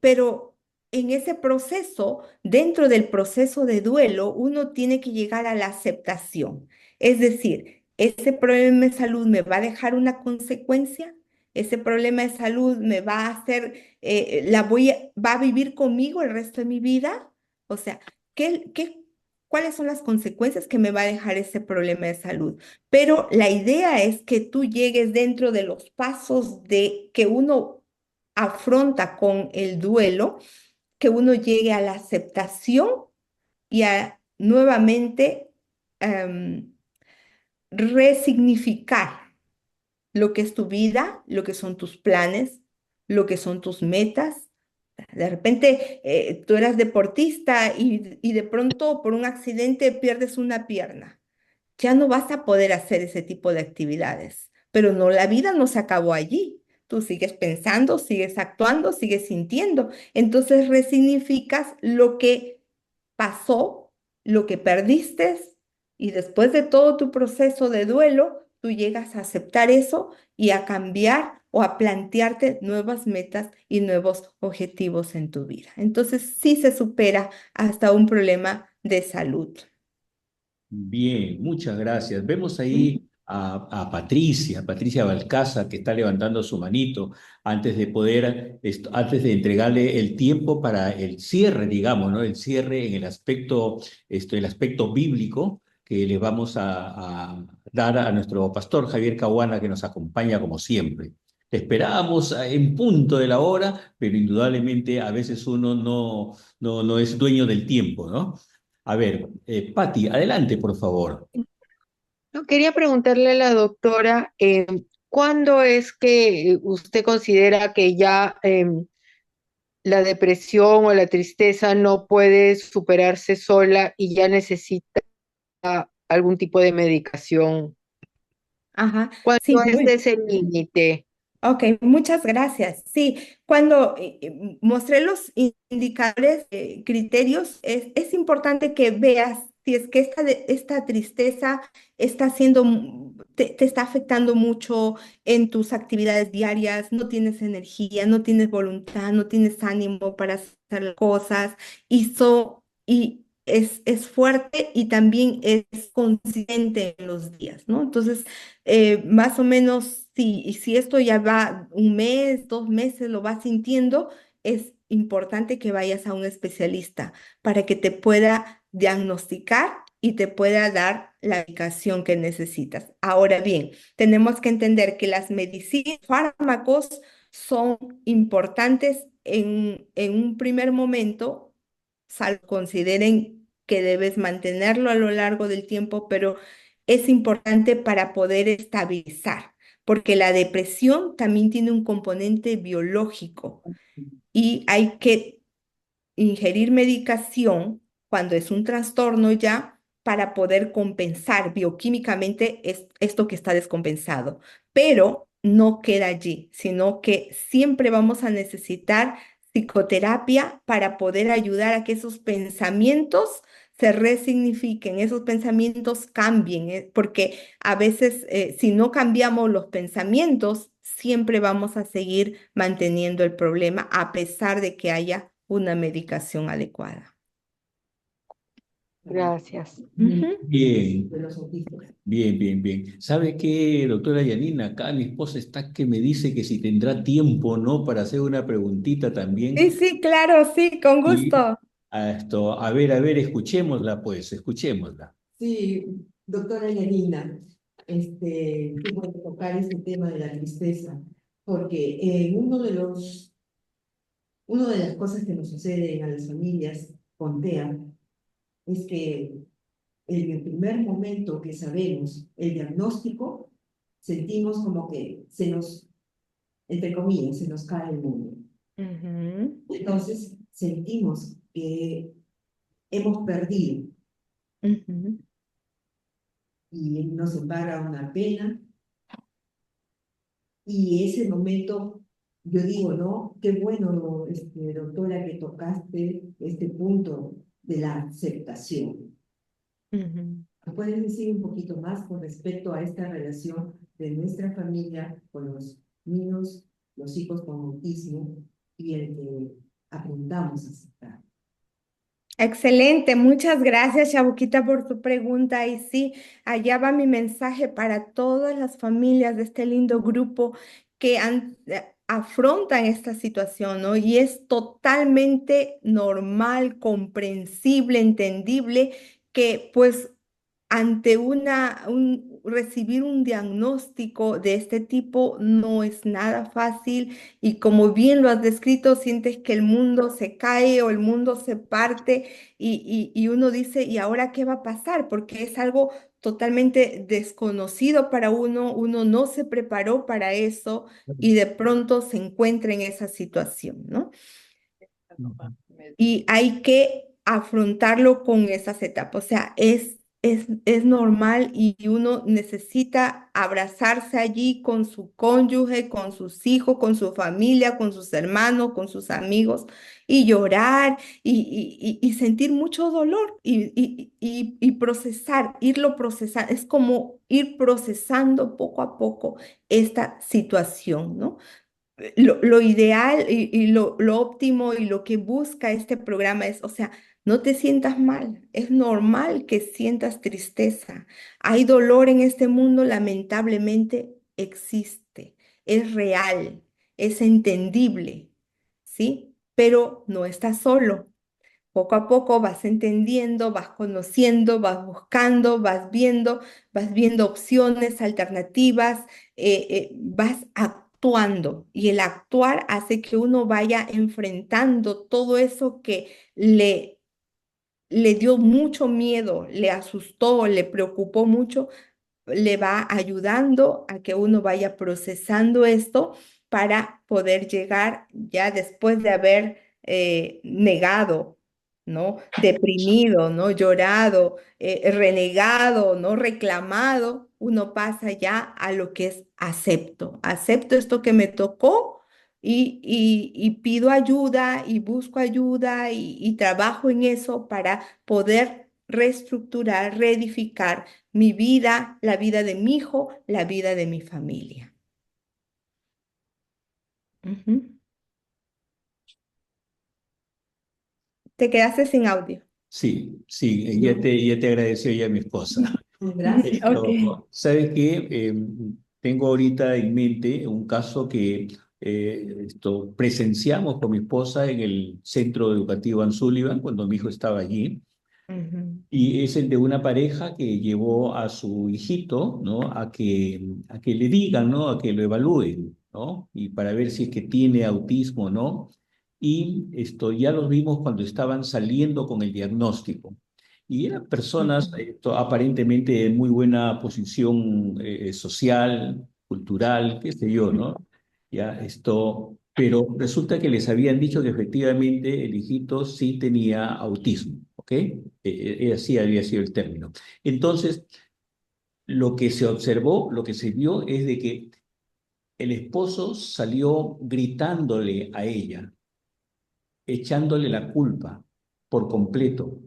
pero en ese proceso, dentro del proceso de duelo, uno tiene que llegar a la aceptación. Es decir, ese problema de salud me va a dejar una consecuencia, ese problema de salud me va a hacer, va a vivir conmigo el resto de mi vida. O sea, ¿cuáles son las consecuencias que me va a dejar ese problema de salud? Pero la idea es que tú llegues dentro de los pasos de que uno afronta con el duelo, que uno llegue a la aceptación y a nuevamente em, resignificar lo que es tu vida, lo que son tus planes, lo que son tus metas. De repente tú eras deportista y de pronto por un accidente pierdes una pierna, ya no vas a poder hacer ese tipo de actividades. Pero no, la vida no se acabó allí. Tú sigues pensando, sigues actuando, sigues sintiendo. Entonces resignificas lo que pasó, lo que perdiste y después de todo tu proceso de duelo, tú llegas a aceptar eso y a cambiar o a plantearte nuevas metas y nuevos objetivos en tu vida. Entonces sí se supera hasta un problema de salud. Bien, muchas gracias. Vemos ¿Mm? ahí a Patricia Balcaza, que está levantando su manito antes de poder, antes de entregarle el tiempo para el cierre, digamos, ¿no? El cierre en el aspecto bíblico que le vamos a dar a nuestro pastor Javier Caguana, que nos acompaña como siempre. Te esperábamos en punto de la hora, pero indudablemente a veces uno no es dueño del tiempo, ¿no? A ver, Patti, adelante, por favor. No, quería preguntarle a la doctora, ¿cuándo es que usted considera que ya la depresión o la tristeza no puede superarse sola y ya necesita algún tipo de medicación? Ajá, ¿Cuándo sí, es ese límite? ok, muchas gracias. Sí, cuando mostré los indicadores, criterios, es importante que veas si es que esta tristeza está haciendo, te está afectando mucho en tus actividades diarias, no tienes energía, no tienes voluntad, no tienes ánimo para hacer las cosas y es fuerte y también es consistente en los días, ¿no? Entonces, más o menos, si esto ya va un mes, 2 meses, lo vas sintiendo, es importante que vayas a un especialista para que te pueda diagnosticar y te pueda dar la medicación que necesitas. Ahora bien, tenemos que entender que las medicinas, fármacos son importantes en un primer momento, consideren que debes mantenerlo a lo largo del tiempo, pero es importante para poder estabilizar, porque la depresión también tiene un componente biológico y hay que ingerir medicación cuando es un trastorno ya para poder compensar bioquímicamente esto que está descompensado. Pero no queda allí, sino que siempre vamos a necesitar psicoterapia para poder ayudar a que esos pensamientos se resignifiquen, esos pensamientos cambien, porque a veces si no cambiamos los pensamientos, siempre vamos a seguir manteniendo el problema a pesar de que haya una medicación adecuada. Gracias. Ujú. Bien, bien. ¿Sabe qué, doctora Yanina? Acá mi esposa está que me dice que si tendrá tiempo, ¿no? Para hacer una preguntita Sí, también. sí, claro, sí, con Y gusto. A ver, escuchémosla, pues, escuchémosla. Sí, doctora Yanina, qué bueno tocar este tema de la tristeza, porque una de las cosas que nos suceden a las familias con TEA es que en el primer momento que sabemos el diagnóstico, sentimos como que entre comillas, se nos cae el mundo. Ujú, Entonces sentimos que hemos perdido ujú. y nos embarga una pena. Y ese momento, yo digo, ¿no? Qué bueno, doctora, que tocaste este punto de la aceptación. Ujú. ¿Me puedes decir un poquito más con respecto a esta relación de nuestra familia con los niños, los hijos con autismo y el que aprendamos a aceptar? Excelente, muchas gracias, Chabuquita, por tu pregunta. Y sí, allá va mi mensaje para todas las familias de este lindo grupo que afrontan esta situación, ¿no? Y es totalmente normal, comprensible, entendible que pues ante recibir un diagnóstico de este tipo no es nada fácil y como bien lo has descrito, sientes que el mundo se cae o el mundo se parte y uno dice, ¿y ahora qué va a pasar? Porque es algo totalmente desconocido para uno no se preparó para eso y de pronto se encuentra en esa situación, ¿no? Y hay que afrontarlo con esas etapas. O sea, es normal y uno necesita abrazarse allí con su cónyuge, con sus hijos, con su familia, con sus hermanos, con sus amigos y llorar y sentir mucho dolor y procesar, irlo procesando. Es como ir procesando poco a poco esta situación, ¿no? Lo ideal y lo óptimo y lo que busca este programa es, o sea, no te sientas mal, es normal que sientas tristeza. Hay dolor en este mundo, lamentablemente existe, es real, es entendible, ¿sí? Pero no estás solo. Poco a poco vas entendiendo, vas conociendo, vas viendo opciones, alternativas, vas actuando y el actuar hace que uno vaya enfrentando todo eso que le dio mucho miedo, le asustó, le preocupó mucho, le va ayudando a que uno vaya procesando esto para poder llegar ya después de haber negado, ¿no? Deprimido, ¿no? Llorado, renegado, ¿no? Reclamado, uno pasa ya a lo que es acepto. Acepto esto que me tocó y pido ayuda y busco ayuda y trabajo en eso para poder reestructurar, reedificar mi vida, la vida de mi hijo, la vida de mi familia. Ujú. Te quedaste sin audio. Sí, sí, No, ya te agradeció ya mi esposa. gracias. Ok. ¿Sabes qué? Tengo ahorita en mente un caso que presenciamos con mi esposa en el Centro Educativo Ann Sullivan cuando mi hijo estaba allí. Ujú, Y es el de una pareja que llevó a su hijito, ¿no? A que le digan, ¿no? A que lo evalúen, ¿no? Y para ver si es que tiene autismo o no. Y esto ya los vimos cuando estaban saliendo con el diagnóstico. Y eran personas ujú, aparentemente de muy buena posición social, cultural, qué sé yo, ¿no? Ya pero resulta que les habían dicho que efectivamente el hijito sí tenía autismo, ¿ok? Así había sido el término. Entonces, lo que se observó, lo que se vio es de que el esposo salió gritándole a ella, echándole la culpa por completo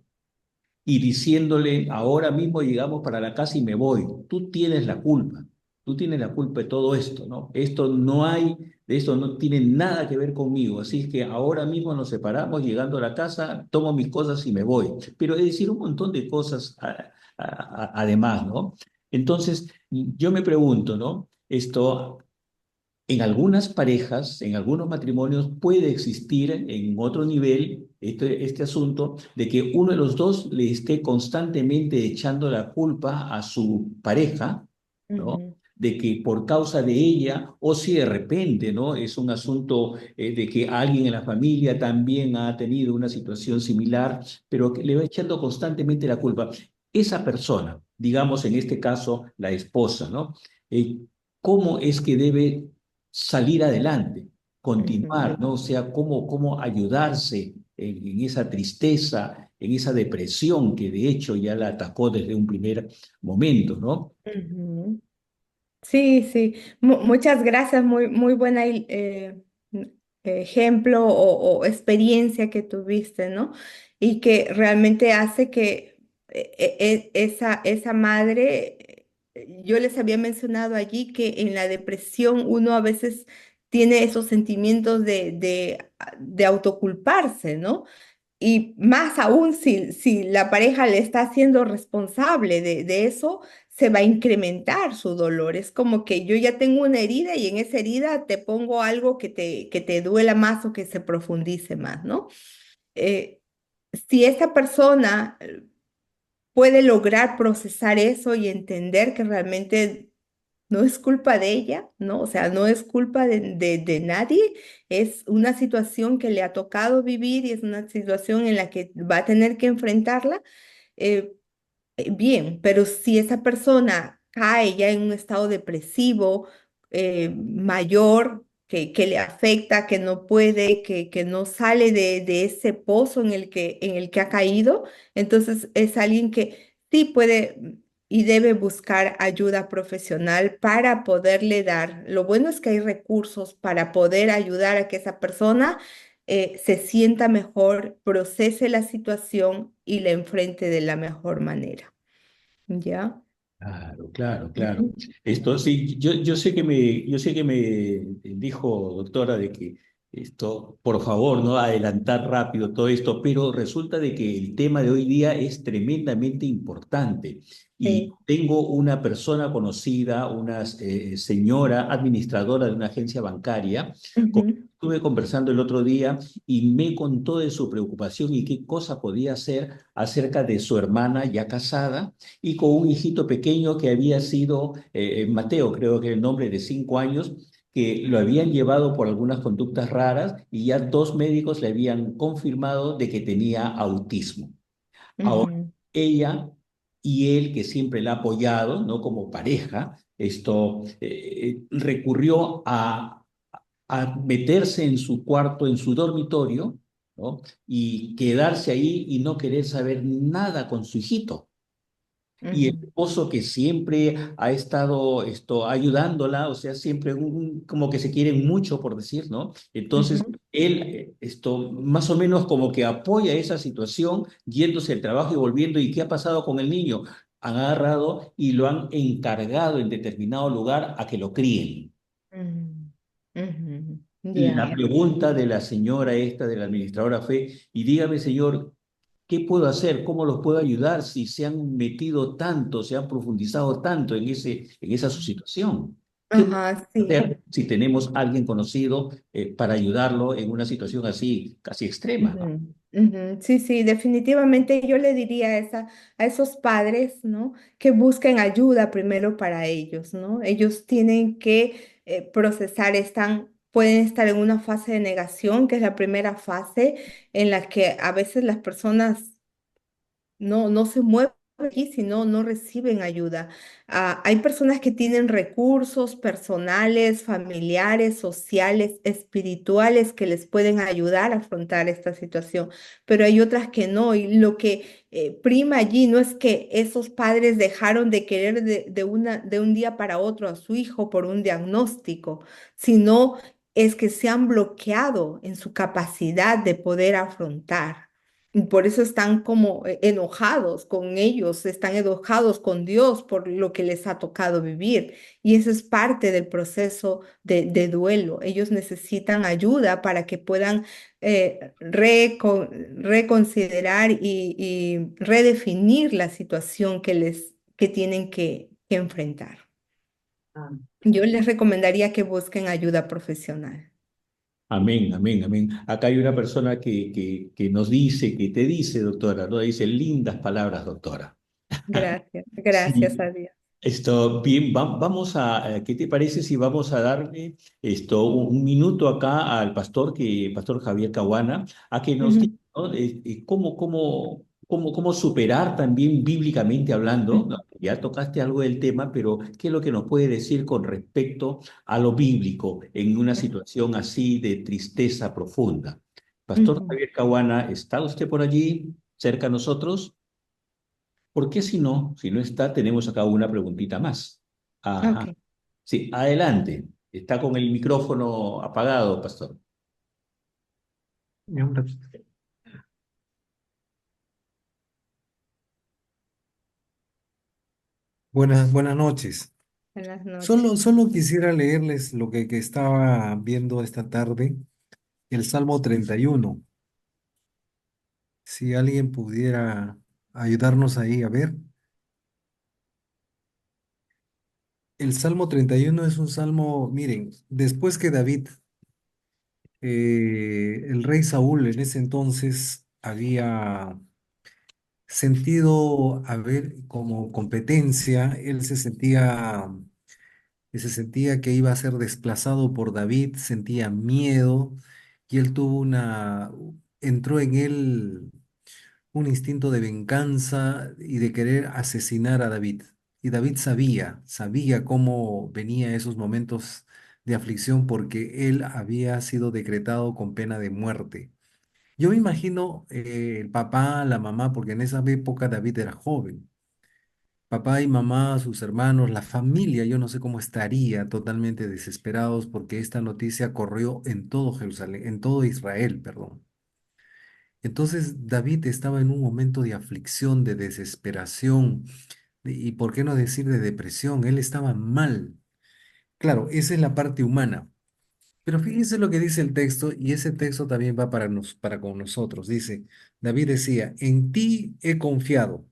y diciéndole, ahora mismo llegamos para la casa y me voy, tú tienes la culpa de todo esto, ¿no? De esto no tiene nada que ver conmigo, así es que ahora mismo nos separamos, llegando a la casa, tomo mis cosas y me voy. Pero es decir, un montón de cosas además, ¿no? Entonces, yo me pregunto, ¿no? En algunas parejas, en algunos matrimonios, puede existir en otro nivel este asunto de que uno de los dos le esté constantemente echando la culpa a su pareja, ¿no? Ujú, De que por causa de ella, o si de repente, ¿no? Es un asunto de que alguien en la familia también ha tenido una situación similar, pero que le va echando constantemente la culpa. Esa persona, digamos en este caso la esposa, ¿no? Eh, ¿Cómo es que debe salir adelante, ujú. continuar, ¿no? O sea, cómo ayudarse en esa tristeza, en esa depresión que de hecho ya la atacó desde un primer momento, ¿no? Ujú. Sí, sí, muchas gracias, muy buena ejemplo o experiencia que tuviste, ¿no? Y que realmente hace que esa madre, yo les había mencionado allí que en la depresión uno a veces tiene esos sentimientos de autoculparse, ¿no? Y más aún si la pareja le está haciendo responsable de eso, se va a incrementar su dolor. Es como que yo ya tengo una herida y en esa herida te pongo algo que te duela más o que se profundice más, ¿no? Eh, si esa persona puede lograr procesar eso y entender que realmente no es culpa de ella, ¿no? O sea, no es culpa de nadie, es una situación que le ha tocado vivir y es una situación en la que va a tener que enfrentarla. eh, Bien, pero si esa persona cae ya en un estado depresivo mayor, que le afecta, que no puede, que no sale de ese pozo en el que ha caído, entonces es alguien que sí puede y debe buscar ayuda profesional para poderle dar. Lo bueno es que hay recursos para poder ayudar a que esa persona se sienta mejor, procese la situación y la enfrente de la mejor manera. ¿Ya? Claro, claro, claro. Ujú. Esto sí, yo sé que me dijo, doctora, de que esto, por favor, no adelantar rápido todo esto, pero resulta de que el tema de hoy día es tremendamente importante. Y Sí. tengo una persona conocida, una señora administradora de una agencia bancaria, con quien Ujú, estuve conversando el otro día y me contó de su preocupación y qué cosa podía hacer acerca de su hermana ya casada y con un hijito pequeño que había sido, Mateo, creo que el nombre de 5 años, que lo habían llevado por algunas conductas raras y ya dos médicos le habían confirmado de que tenía autismo. Ahora, ujú, ella y él, que siempre la ha apoyado, ¿no? Como pareja, recurrió a meterse en su cuarto, en su dormitorio, ¿no? Y quedarse ahí y no querer saber nada con su hijito. Y el ujú, esposo que siempre ha estado ayudándola, o sea, siempre como que se quieren mucho, por decir, ¿no? Entonces, ujú, él más o menos como que apoya esa situación, yéndose al trabajo y volviendo. ¿Y qué ha pasado con el niño? Han agarrado y lo han encargado en determinado lugar a que lo críen. ujú, ujú. La Ya. pregunta de la señora esta, de la administradora fue, y dígame, señor, ¿qué puedo hacer? ¿Cómo los puedo ayudar si se han metido tanto, se han profundizado tanto en esa su situación? ¿Qué puedo Ajá, sí. hacer si tenemos alguien conocido para ayudarlo en una situación así, casi extrema, ¿no? Ujú, ujú. Sí, sí, definitivamente yo le diría a esos padres, ¿no? Que busquen ayuda primero para ellos, ¿no? Ellos tienen que procesar, pueden estar en una fase de negación, que es la primera fase en la que a veces las personas no se mueven aquí si no reciben ayuda. Hay personas que tienen recursos personales, familiares, sociales, espirituales que les pueden ayudar a afrontar esta situación, pero hay otras que no. Y lo que prima allí no es que esos padres dejaron de querer de un día para otro a su hijo por un diagnóstico, sino es que se han bloqueado en su capacidad de poder afrontar. Y por eso están como enojados con ellos, están enojados con Dios por lo que les ha tocado vivir. Y eso es parte del proceso de duelo. Ellos necesitan ayuda para que puedan reconsiderar y redefinir la situación que tienen que enfrentar. Ah, Yo les recomendaría que busquen ayuda profesional. Amén, amén, amén. Acá hay una persona que nos dice, que te dice, doctora, ¿no? Dice lindas palabras, doctora. Gracias, gracias Sí, a Dios. esto, bien, vamos a, ¿qué te parece si vamos a darle un minuto acá al pastor Javier Caguana, a que nos diga, Ujú, ¿no? Cómo superar también bíblicamente hablando, ¿no? ujú, Ya tocaste algo del tema, pero ¿qué es lo que nos puede decir con respecto a lo bíblico en una situación así de tristeza profunda? Pastor ujú. Javier Caguana, ¿está usted por allí, cerca de nosotros? Porque si no está, tenemos acá una preguntita más. Ajá. Ok. Sí, adelante. Está con el micrófono apagado, pastor. Ya, un ratito. Buenas noches. Buenas noches. Solo quisiera leerles lo que estaba viendo esta tarde, el Salmo 31. Si alguien pudiera ayudarnos ahí a ver. El Salmo 31 es un salmo, miren, después que David, el rey Saúl en ese entonces había sentido, a ver, como competencia, él se sentía que iba a ser desplazado por David, sentía miedo y él entró en él un instinto de venganza y de querer asesinar a David. Y David sabía cómo venía esos momentos de aflicción porque él había sido decretado con pena de muerte. Yo me imagino el papá, la mamá, porque en esa época David era joven. Papá y mamá, sus hermanos, la familia, yo no sé cómo estaría totalmente desesperados porque esta noticia corrió en todo Jerusalén, en todo Israel, perdón. Entonces David estaba en un momento de aflicción, de desesperación, y por qué no decir de depresión. Él estaba mal. Claro, esa es la parte humana. Pero fíjense lo que dice el texto, y ese texto también va para con nosotros. Dice, David decía, en ti he confiado,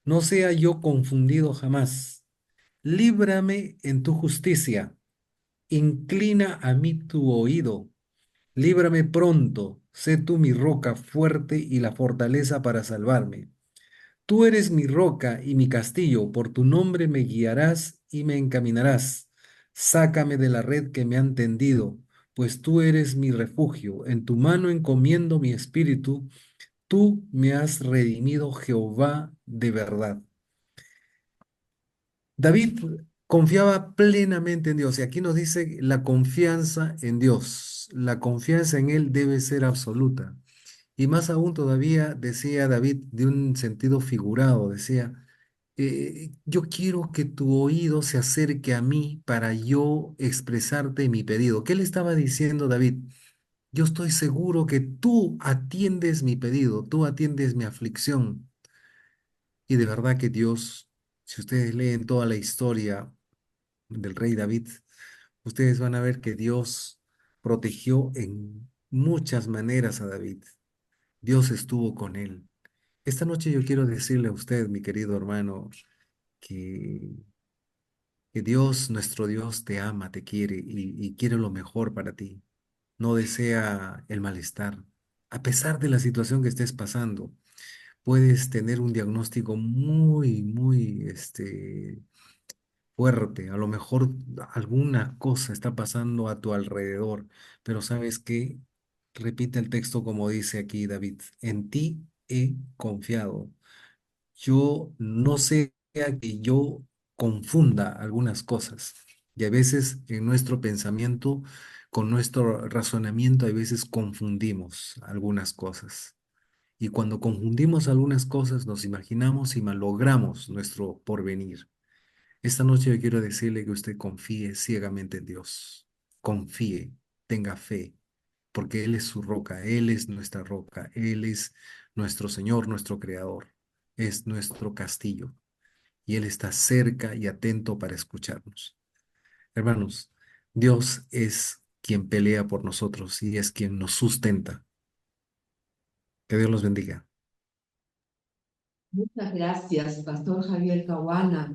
no sea yo confundido jamás. Líbrame en tu justicia, inclina a mí tu oído, líbrame pronto, sé tú mi roca fuerte y la fortaleza para salvarme. Tú eres mi roca y mi castillo, por tu nombre me guiarás y me encaminarás. Sácame de la red que me han tendido, pues tú eres mi refugio, en tu mano encomiendo mi espíritu, tú me has redimido, Jehová, de verdad. David confiaba plenamente en Dios y aquí nos dice la confianza en Dios. La confianza en Él debe ser absoluta. Y más aún todavía decía David de un sentido figurado, decía, yo quiero que tu oído se acerque a mí para yo expresarte mi pedido. ¿Qué le estaba diciendo David? Yo estoy seguro que tú atiendes mi pedido, tú atiendes mi aflicción. Y de verdad que Dios, si ustedes leen toda la historia del rey David, ustedes van a ver que Dios protegió en muchas maneras a David. Dios estuvo con él. Esta noche yo quiero decirle a usted, mi querido hermano, que, que Dios, nuestro Dios, te ama, te quiere y quiere lo mejor para ti. No desea el malestar. A pesar de la situación que estés pasando, puedes tener un diagnóstico muy, fuerte. A lo mejor alguna cosa está pasando a tu alrededor, pero ¿sabes qué? Repite el texto como dice aquí David. En ti he confiado. Yo no sea que yo confunda algunas cosas. Y a veces en nuestro pensamiento, con nuestro razonamiento, a veces confundimos algunas cosas. Y cuando confundimos algunas cosas, nos imaginamos y malogramos nuestro porvenir. Esta noche yo quiero decirle que usted confíe ciegamente en Dios. Confíe, tenga fe, porque Él es su roca, Él es nuestra roca, Él es nuestro Señor, nuestro Creador, es nuestro castillo y Él está cerca y atento para escucharnos. Hermanos, Dios es quien pelea por nosotros y es quien nos sustenta. Que Dios los bendiga. muchas gracias, Pastor Javier Caguana.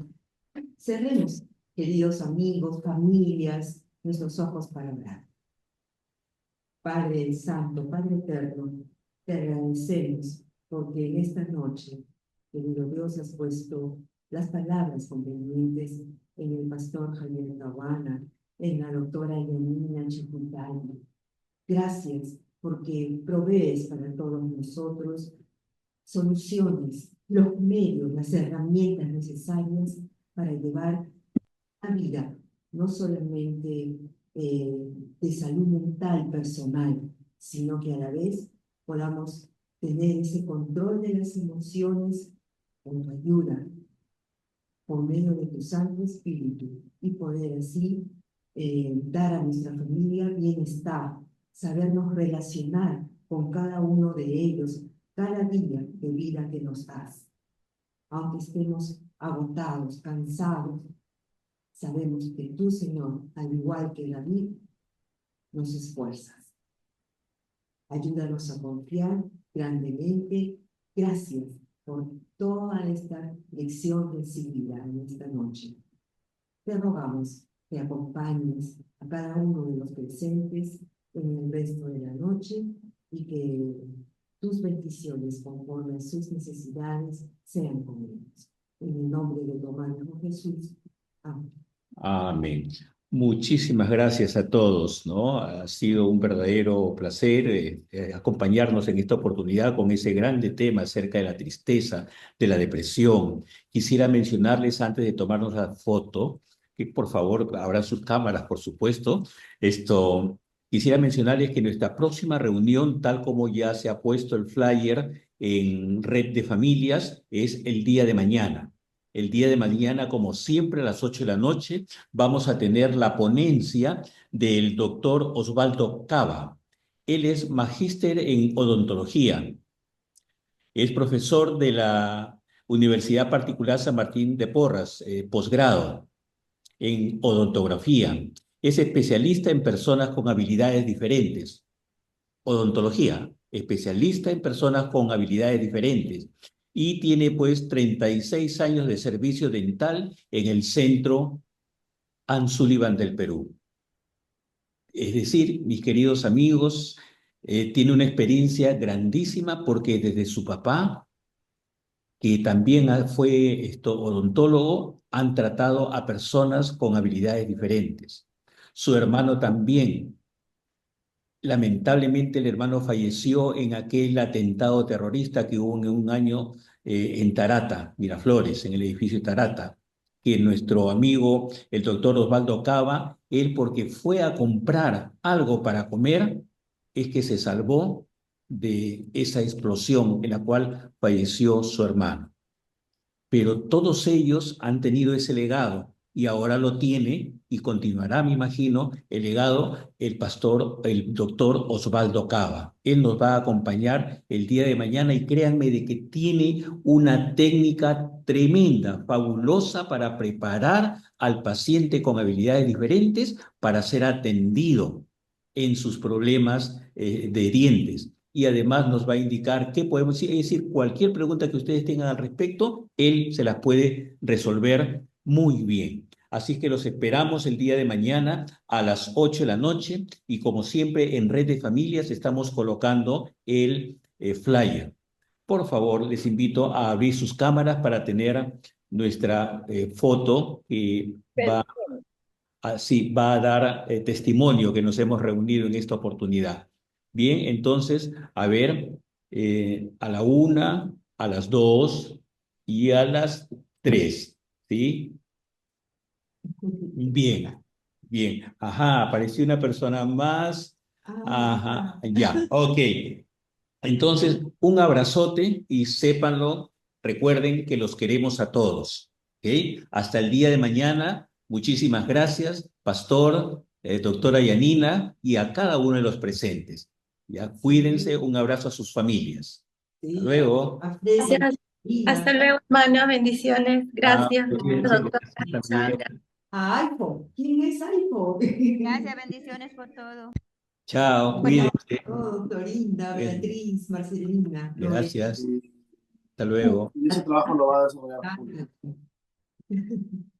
Cerremos queridos amigos, familias, nuestros ojos para orar. Padre Santo, Padre Eterno, te agradecemos porque en esta noche, querido Dios, has puesto las palabras convenientes en el pastor Javier Caguana, en la doctora Yanina Chicutani. Gracias porque provees para todos nosotros soluciones, los medios, las herramientas necesarias para llevar a vida, no solamente de salud mental personal, sino que a la vez podamos tener ese control de las emociones con tu ayuda, por medio de tu Santo Espíritu, y poder así dar a nuestra familia bienestar, sabernos relacionar con cada uno de ellos cada día de vida que nos das. Aunque estemos agotados, cansados, sabemos que tú, Señor, al igual que David, nos esfuerzas. Ayúdanos a confiar grandemente. Gracias por toda esta lección recibida en esta noche. Te rogamos que acompañes a cada uno de los presentes en el resto de la noche y que tus bendiciones conforme a sus necesidades sean con ellos. En el nombre de tu amado Hijo Jesús. Amén. Amén. Muchísimas gracias a todos, ¿no? Ha sido un verdadero placer acompañarnos en esta oportunidad con ese grande tema acerca de la tristeza, de la depresión. Quisiera mencionarles antes de tomarnos la foto, que por favor abran sus cámaras, por supuesto. Quisiera mencionarles que nuestra próxima reunión, tal como ya se ha puesto el flyer en Red de Familias, es el día de mañana. El día de mañana, como siempre, a las 8 de la noche, vamos a tener la ponencia del doctor Osvaldo Cava. Él es magíster en odontología. Es profesor de la Universidad Particular San Martín de Porras, posgrado en odontografía. Es especialista en personas con habilidades diferentes. Odontología, especialista en personas con habilidades diferentes. Y tiene pues 36 años de servicio dental en el Centro Ann Sullivan del Perú. Es decir, mis queridos amigos, tiene una experiencia grandísima porque desde su papá, que también fue odontólogo, han tratado a personas con habilidades diferentes. Su hermano también. Lamentablemente el hermano falleció en aquel atentado terrorista que hubo en un año en Tarata, Miraflores, en el edificio Tarata, que nuestro amigo, el doctor Osvaldo Cava, él porque fue a comprar algo para comer, es que se salvó de esa explosión en la cual falleció su hermano. Pero todos ellos han tenido ese legado y ahora lo tiene y continuará, me imagino, el legado el doctor Osvaldo Cava. Él nos va a acompañar el día de mañana y créanme de que tiene una técnica tremenda, fabulosa para preparar al paciente con habilidades diferentes para ser atendido en sus problemas de dientes. Y además nos va a indicar qué podemos decir, es decir, cualquier pregunta que ustedes tengan al respecto, él se las puede resolver muy bien. Así que los esperamos el día de mañana a las 8 de la noche y como siempre en Red de Familias estamos colocando el flyer. Por favor, les invito a abrir sus cámaras para tener nuestra foto que va a dar testimonio que nos hemos reunido en esta oportunidad. Bien, entonces, a ver, a la 1, a las 2 y a las 3, ¿sí? Bien, bien. Ajá, apareció una persona más. Ajá, ya, ok. Entonces, un abrazote y sépanlo, recuerden que los queremos a todos. ¿Ok? Hasta el día de mañana. Muchísimas gracias, pastor, doctora Yanina y a cada uno de los presentes. Ya, cuídense, un abrazo a sus familias. Hasta luego. Gracias. Hasta luego, hermana. Bendiciones. Gracias, Cuídense, doctora. también. A Aifo. ¿Quién es Aifo? Gracias, bendiciones por todo. Chao, Bueno, cuídense. doctorinda, Beatriz, Marcelina. Gracias. Hasta luego. Y ese trabajo lo va a desarrollar Julio. Lorena.